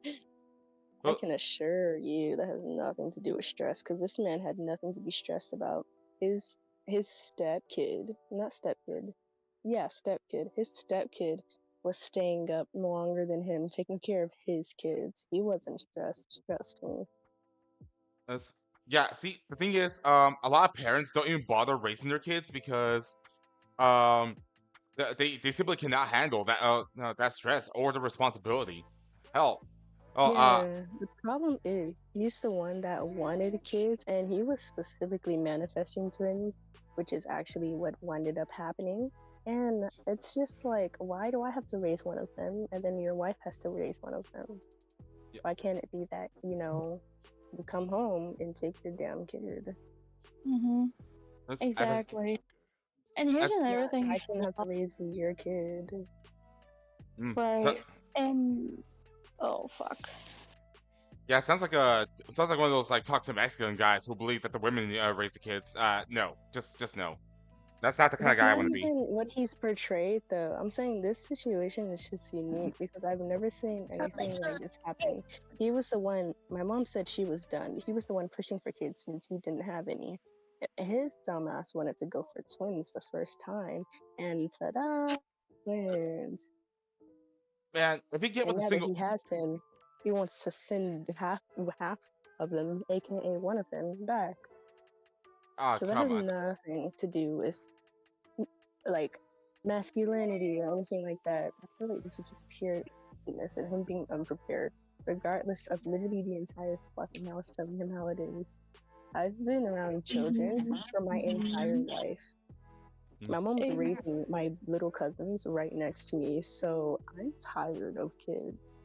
A: well,
C: can assure you that has nothing to do with stress because this man had nothing to be stressed about. His stepkid, not stepkid, yeah, stepkid. His stepkid was staying up longer than him, taking care of his kids. He wasn't stressed. Trust me.
A: that's, yeah. See, the thing is, a lot of parents don't even bother raising their kids because um, they simply cannot handle that stress or the responsibility. Hell, oh,
C: Yeah, the problem is he's the one that wanted kids, and he was specifically manifesting twins, which is actually what ended up happening. And it's just like, why do I have to raise one of them, and then your wife has to raise one of them?
A: yeah,
C: Why can't it be that, you come home and take your damn kid?
A: as
B: Exactly. And here's
A: as
B: another thing.
C: I shouldn't have to raise your kid.
A: so,
B: Right. And oh fuck.
A: yeah, sounds like one of those like toxic masculine guys who believe that the women raise the kids. No, just no. That's not the kind of
C: That's
A: guy I
C: not
A: want to be.
C: even what he's portrayed, though. I'm saying this situation is just unique because I've never seen anything like this happen. He was the one, my mom said she was done. He was the one pushing for kids since he didn't have any. His dumbass wanted to go for twins the first time, and ta-da, twins.
A: Man, if you get
C: And
A: with a
C: now that
A: single,
C: he has them, he wants to send half of them, aka one of them, back.
A: ah,
C: So that
A: come
C: has
A: on.
C: nothing to do with like masculinity or anything like that. I feel like this is just pure laziness and him being unprepared, regardless of literally the entire fucking house telling him how it is. I've been around children for my entire life. My mom was raising my little cousins right next to me, so I'm tired of kids.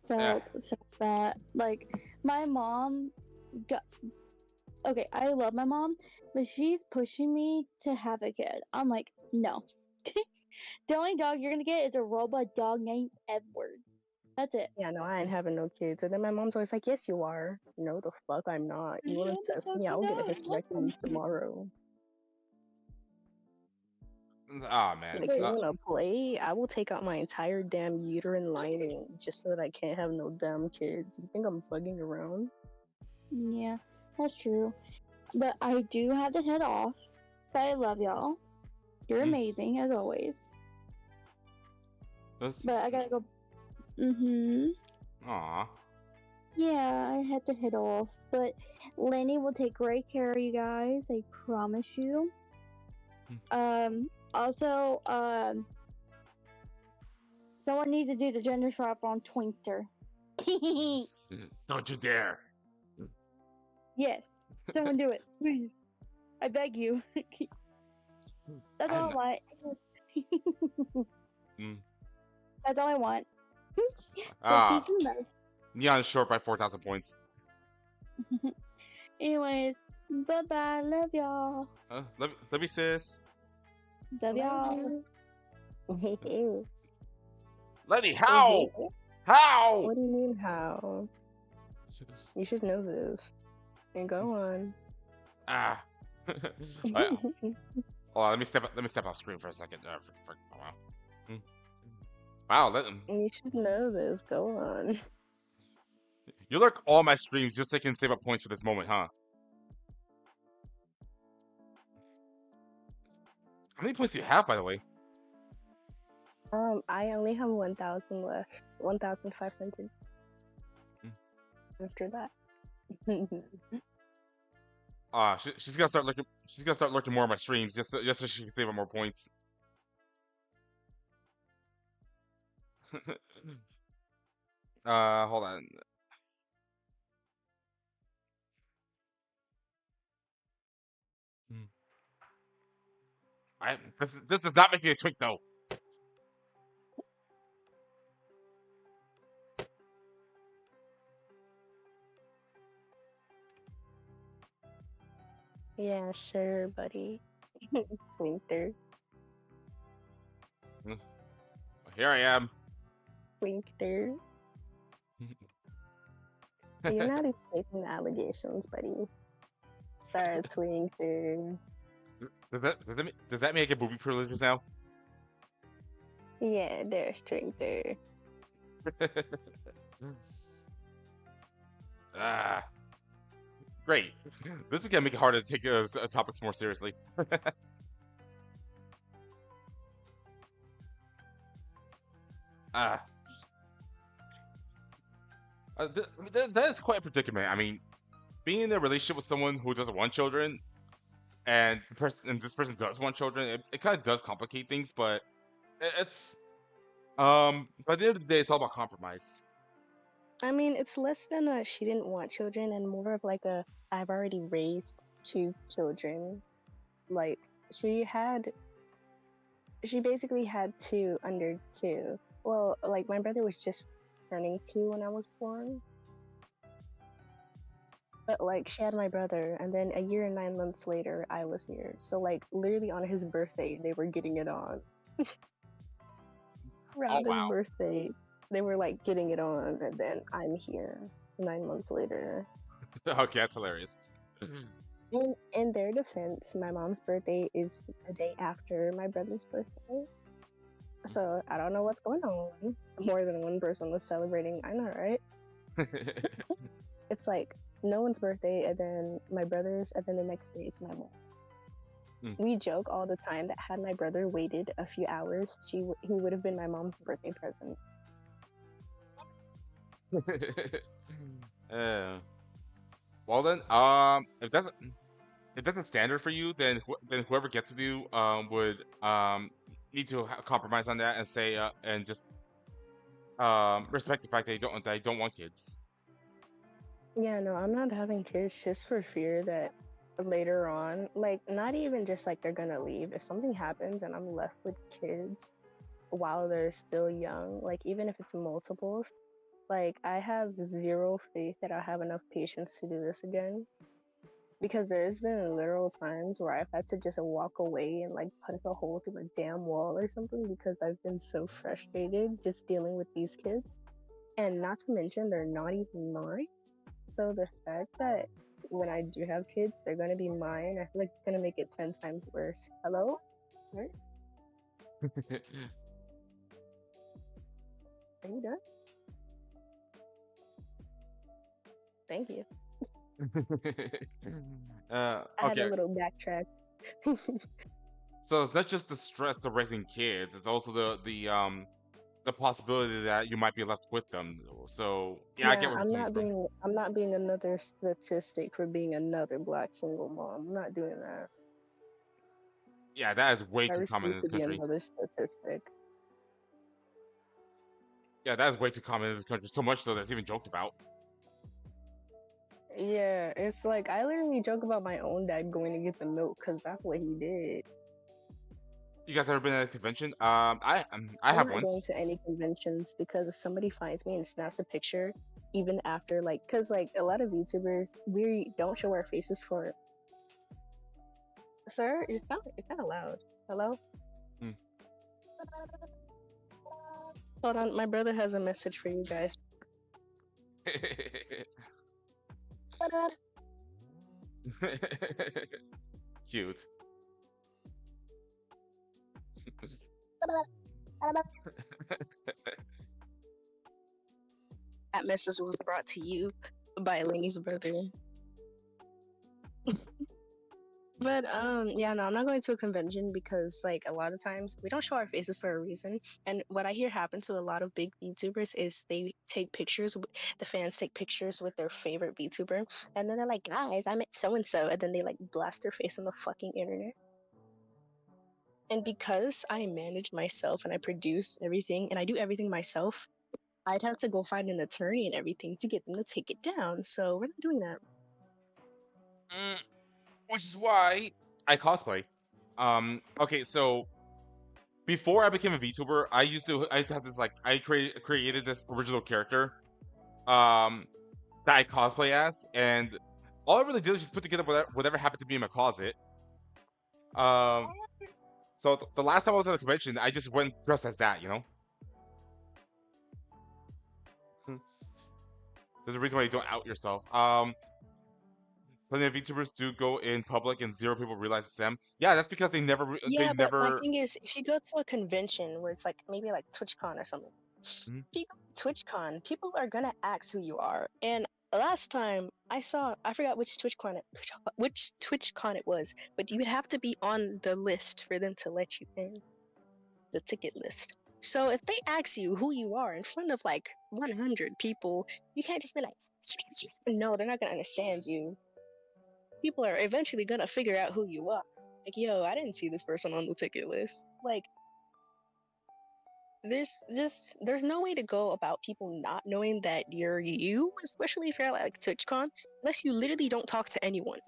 B: Felt that. Like, my mom got. Okay, I love my mom, but she's pushing me to have a kid. I'm like, no. The only dog you're gonna get is a robot dog named Edward. That's it.
C: Yeah, no, I ain't having no kids. And then my mom's always like, yes, you are. No, the fuck, I'm not. You want
B: No,
C: to
B: the
C: test
B: fuck
C: me? I'll get a
B: not.
C: hysterectomy tomorrow.
A: Ah, man.
C: Like, you want to play? I will take out my entire damn uterine lining just so that I can't have no damn kids. You think I'm fucking around?
B: Yeah, that's true. But I do have to head off. But I love y'all. You're amazing as always. But I gotta go.
A: Aw.
B: Yeah, I had to head off. But Lenny will take great care of you guys. I promise you. Also, someone needs to do the gender swap on Twitter.
A: Don't you dare.
B: Yes, someone do it, please. I beg you. That's all I want. That's all I want.
A: Ah.
B: Peace and love.
A: Neon is short by 4,000 points.
B: Anyways, bye bye. Love y'all.
A: Love you, sis.
B: Love y'all.
A: Lenny, how? How?
C: What do you mean, how? You should know this. And go on.
A: Ah. Hold on, let me step off screen for a second. Wow. Wow,
C: You should know this. Go on.
A: You lurk all my streams just so you can save up points for this moment, huh? How many points do you have, by the way?
C: I only have 1,000 left. 1,500. After that.
A: She's gonna start looking. She's gonna start looking more of my streams just so she can save up more points. Hold on. This does not make me a twink though.
C: Yeah, sure, buddy. Twinkter.
A: Here I am.
C: Twinkter. You're not escaping the allegations, buddy. Sorry, Twinkter.
A: Does that make it booby privileges now?
C: Yeah, there's Twinkter.
A: Great. This is gonna make it harder to take topics more seriously. That is quite a predicament. I mean, being in a relationship with someone who doesn't want children, and this person does want children, it kind of does complicate things. But it's by the end of the day, it's all about compromise.
C: I mean, it's less than a she didn't want children and more of like a I've already raised 2 children. Like she basically had 2 under 2. Well, like my brother was just turning 2 when I was born. But like she had my brother and then a year and 9 months later I was here. So like literally on his birthday they were getting it on. Around his birthday. They were like getting it on, and then I'm here 9 months later.
A: Okay, that's hilarious.
C: In their defense, my mom's birthday is the day after my brother's birthday. So I don't know what's going on. More than one person was celebrating. I know, right? It's like no one's birthday, and then my brother's, and then the next day it's my mom. We joke all the time that had my brother waited a few hours, he would have been my mom's birthday present.
A: Well then, if that's a standard for you, then whoever gets with you would need to compromise on that and say and just respect the fact that they don't want kids.
C: Yeah, no, I'm not having kids just for fear that later on, like, not even just like they're gonna leave. If something happens and I'm left with kids while they're still young, like, even if it's multiples, like, I have zero faith that I'll have enough patience to do this again. Because there's been literal times where I've had to just walk away and like punch a hole through a damn wall or something because I've been so frustrated just dealing with these kids. And not to mention, they're not even mine. So the fact that when I do have kids, they're gonna be mine, I feel like it's gonna make it 10 times worse. Hello? Sorry? Are you done? Thank you. I had a little backtrack.
A: So it's not just the stress of raising kids; it's also the possibility that you might be left with them. So yeah, I get where
C: I'm
A: you're coming from.
C: I'm not being another statistic for being another black single mom. I'm not doing that.
A: Yeah, that is way
C: I
A: too common in
C: refuse
A: this
C: to be
A: country.
C: another statistic.
A: Yeah, that is way too common in this country. So much so that's even joked about.
C: Yeah, it's like I literally joke about my own dad going to get the milk because that's what he did.
A: You guys ever been at a convention? I
C: I'm
A: have
C: not going
A: once.
C: to any conventions because if somebody finds me and snaps a picture, even after like, cause like a lot of YouTubers, we don't show our faces for it. Sir, you're kind of loud. Hello? Hold on, my brother has a message for you guys.
A: Cute.
C: That message was brought to you by Lainey's brother. But yeah, no, I'm not going to a convention because like a lot of times we don't show our faces for a reason. And what I hear happen to a lot of big VTubers is they take pictures, the fans take pictures with their favorite VTuber, and then they're like, guys, I met so and so, and then they like blast their face on the fucking internet. And because I manage myself and I produce everything and I do everything myself, I'd have to go find an attorney and everything to get them to take it down. So we're not doing that.
A: Which is why I cosplay. Okay, so before I became a VTuber, I used to have this like I created this original character, that I cosplay as, and all I really did was just put together whatever happened to be in my closet. So the last time I was at a convention, I just went dressed as that, you know. There's a reason why you don't out yourself. Plenty of VTubers do go in public and zero people realize it's them. Yeah, that's because they never.
C: Yeah, but my thing is, if you go to a convention where it's like maybe like TwitchCon or something, if you go to TwitchCon, people are gonna ask who you are. And last time I forgot which TwitchCon it was, but you would have to be on the list for them to let you in, the ticket list. So if they ask you who you are in front of like 100 people, you can't just be like, no, they're not gonna understand you. People are eventually gonna figure out who you are. Like, yo, I didn't see this person on the ticket list. Like, there's no way to go about people not knowing that you're you, especially if you're at like TwitchCon, unless you literally don't talk to anyone.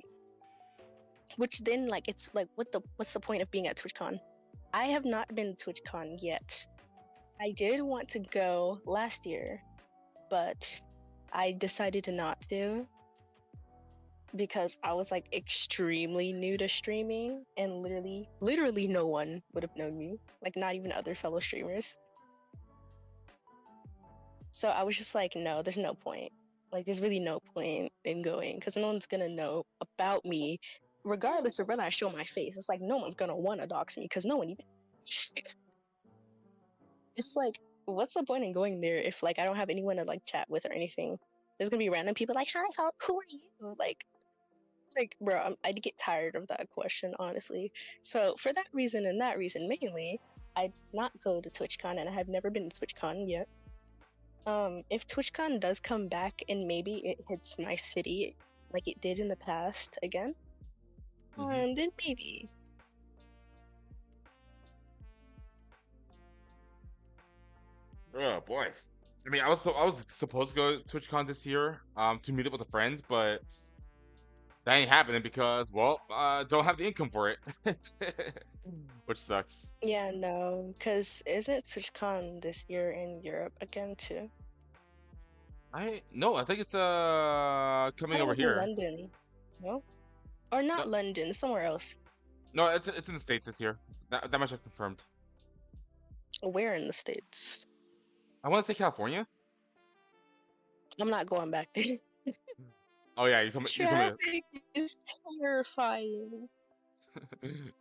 C: Which then, like, it's like, what's the point of being at TwitchCon? I have not been to TwitchCon yet. I did want to go last year, but I decided to not to because I was like extremely new to streaming and literally no one would have known me, like not even other fellow streamers. So I was just like, no, there's no point. Like, there's really no point in going because no one's gonna know about me, regardless of whether I show my face. It's like no one's gonna want to dox me because no one even. It's like, what's the point in going there if like I don't have anyone to like chat with or anything? There's gonna be random people like, "Hi, who are you?" Like, bro, I'd get tired of that question, honestly. So for that reason and that reason mainly, I'd not go to TwitchCon, and I have never been to TwitchCon yet. If TwitchCon does come back and maybe it hits my city like it did in the past again, then maybe.
A: Oh boy. I mean, I was supposed to go to TwitchCon this year, to meet up with a friend, but that ain't happening because, well, don't have the income for it, which sucks.
C: Yeah, no, because isn't TwitchCon this year in Europe again too?
A: I no, I think it's
C: I
A: coming
C: thought it
A: over
C: was in
A: here.
C: London. No? Or
A: No,
C: not London, somewhere else.
A: no, it's in the States this year. That much I confirmed.
C: Where in the States?
A: I want to say California.
C: I'm not going back there.
A: Oh yeah, you told
C: Traffic is terrifying.
A: me.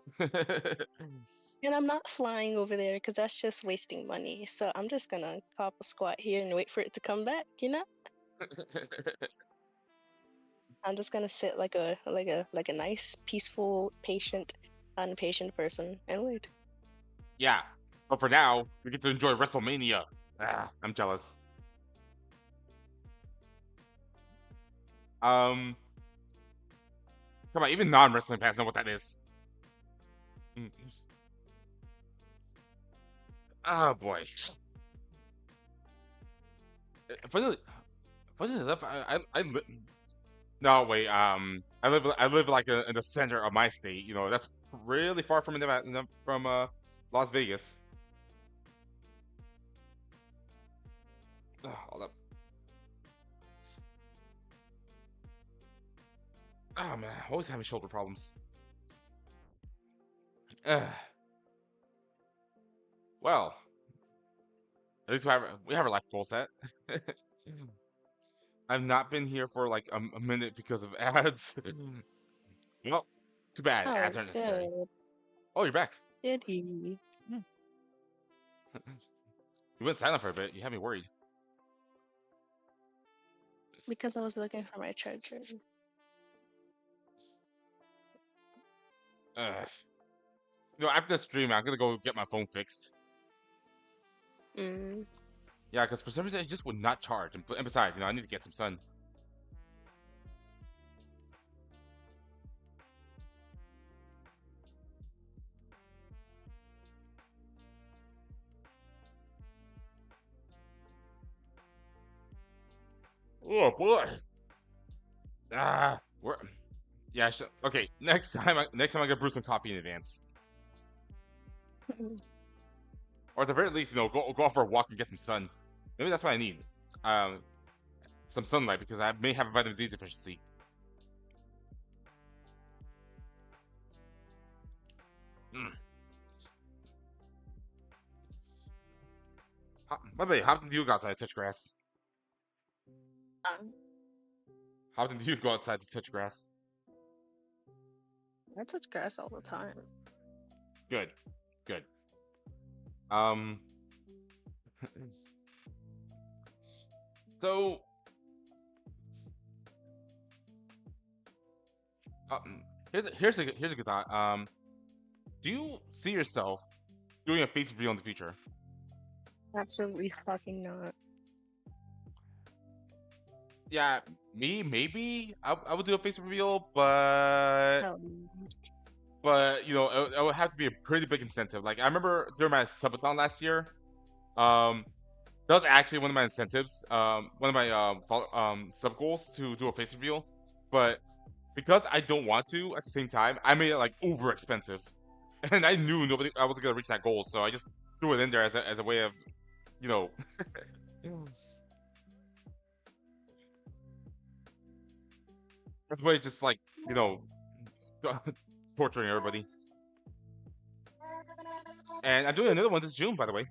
C: And I'm not flying over there because that's just wasting money. So I'm just gonna cop a squat here and wait for it to come back, you know? I'm just gonna sit like a nice, peaceful, patient, unpatient person and wait.
A: Yeah, but for now, we get to enjoy WrestleMania. I'm jealous. Um, Come on, even non-wrestling fans know what that is. Mm. Oh boy. Funnily, funnily enough, no wait. I live like in the center of my state. You know, that's really far from Nevada, from Las Vegas. Hold up. Oh man, always having shoulder problems. Ugh. Well, at least we have our life goal set. I've not been here for like a minute because of ads. Well, too bad.
C: Oh,
A: Ads aren't necessary.
C: good.
A: Oh, you're back.
C: Goody.
A: You went silent for a bit. You had me worried.
C: Because I was looking for my charger.
A: Ugh. You know, after the stream, I'm gonna go get my phone fixed.
C: Mm.
A: Yeah, because for some reason it just would not charge. And besides, you know, I need to get some sun. Oh boy. Where? Yeah. Okay. Next time I get brew some coffee in advance, or at the very least, you know, go out for a walk and get some sun. Maybe that's what I need. Um, some sunlight because I may have a vitamin D deficiency. Mm. By the way, how often do you go outside to touch grass?
C: Um,
A: How often do you go outside to touch grass?
C: I touch grass all the time.
A: Good. Good. Um. So, um, here's a good thought. Do you see yourself doing a face reveal in the future?
C: Absolutely fucking not.
A: Yeah, me maybe I would do a face reveal, but
C: Hell
A: you know it would have to be a pretty big incentive. Like I remember during my subathon last year, um, that was actually one of my incentives, one of my sub goals to do a face reveal, but because I don't want to at the same time, I made it like over expensive, and I knew I wasn't gonna reach that goal, so I just threw it in there as a way of, you know, as a way of just like, you know, torturing everybody. And I'm doing another one this June, by the way.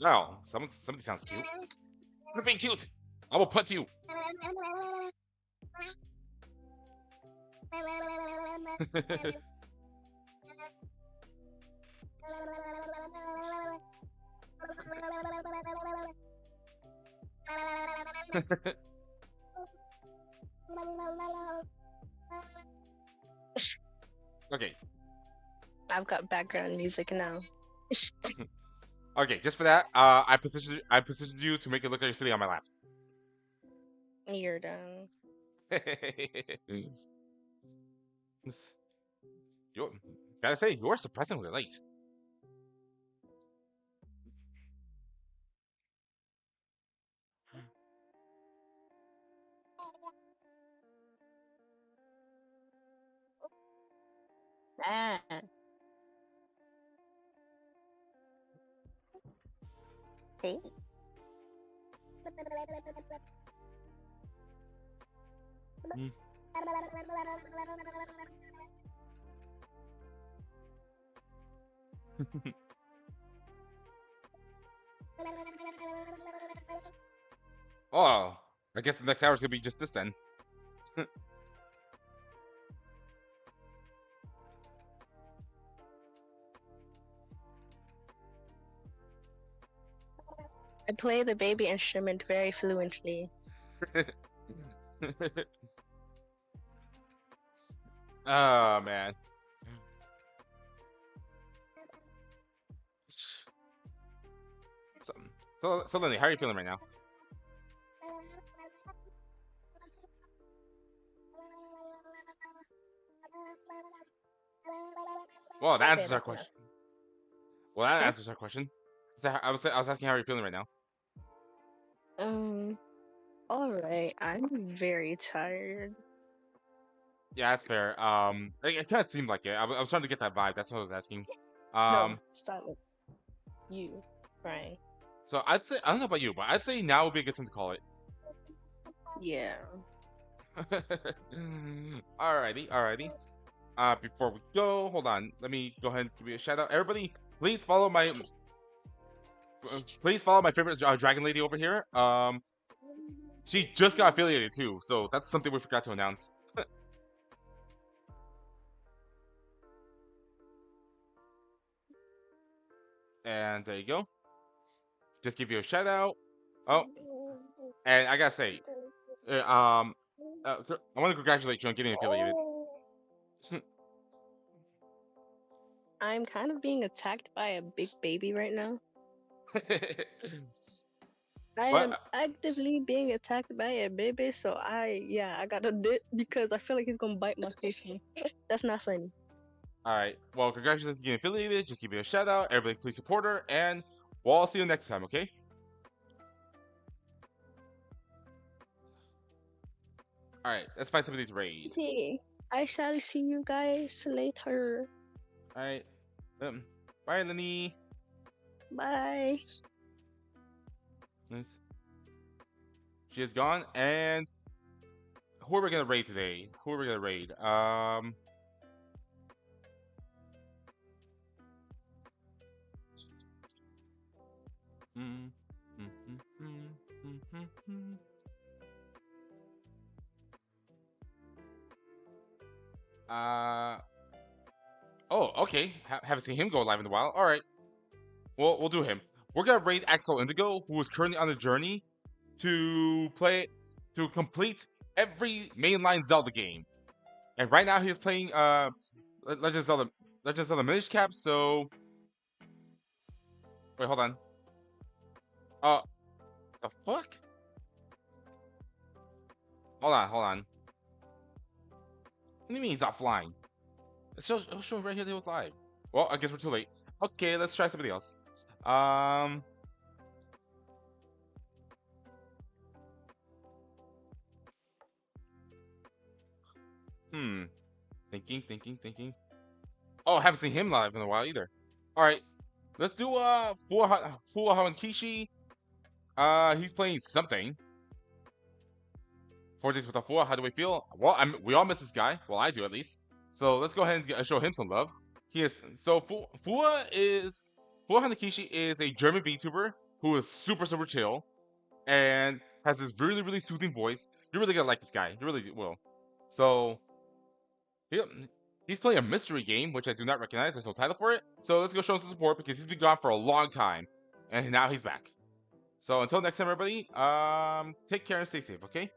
A: Oh, somebody sounds cute. You're being cute. I will put you. Okay.
C: I've got background music now.
A: Okay, just for that, I positioned you to make it look like you're sitting on my lap.
C: You're done.
A: You gotta say, you're surprisingly late.
C: Ah. Hey.
A: Mm. Oh, I guess the next hour is gonna be just this then.
C: I play the baby instrument very fluently.
A: Oh man. So Lenny, how are you feeling right now? Well, that
C: Okay,
A: answers our
C: that's
A: question.
C: enough.
A: Well, that
C: Hmm?
A: answers our question. I was asking how are you feeling right now?
C: Alright, I'm very tired.
A: Yeah, that's fair. It kind of seemed like it. I was trying to get that vibe. That's what I was asking.
C: No, silence. You crying.
A: So I'd say I don't know about you, but I'd say now would be a good time to call it.
C: Yeah.
A: Alrighty. Before we go, hold on. Let me go ahead and give you a shout out. Everybody, please follow my favorite dragon lady over here. She just got affiliated too, so that's something we forgot to announce. And there you go. Just give you a shout out. Oh, and I gotta say, I want to congratulate you on getting affiliated.
C: I'm kind of being attacked by a big baby right now. I am
A: But
C: actively being attacked by a baby, so I got a dip because I feel like he's gonna bite my face in. That's not funny.
A: all right, well, congratulations on getting affiliated. Just give you a shout out. Everybody, please support her, and we'll all see you next time. Okay. All right, let's find somebody to raid.
C: Okay, I shall see you guys later.
A: All right. Bye, Lenny.
C: Bye.
A: Nice. She is gone, and who are we gonna raid today? Who are we gonna raid? Uh. Oh, okay. Haven't seen him go live in a while. All right. Well, we'll do him. We're gonna raid Axel Indigo, who is currently on a journey to complete every mainline Zelda game. And right now he is playing Legend of Zelda Minish Cap. So wait, hold on. The fuck? Hold on. What do you mean he's offline? It's showing right here that he was live. Well, I guess we're too late. Okay, let's try somebody else. Um. Thinking. Oh, I haven't seen him live in a while either. All right, let's do Fuwa and Kishi. He's playing something. 4 days with a Fuwa. How do we feel? Well, we all miss this guy. Well, I do at least. So let's go ahead and show him some love. Fuwa Hanakishi is a German VTuber who is super super chill and has this really really soothing voice. You're really gonna like this guy. You really will. So he, he's playing a mystery game, which I do not recognize. There's no title for it. So let's go show him some support because he's been gone for a long time, and now he's back. So until next time, everybody, take care and stay safe. Okay.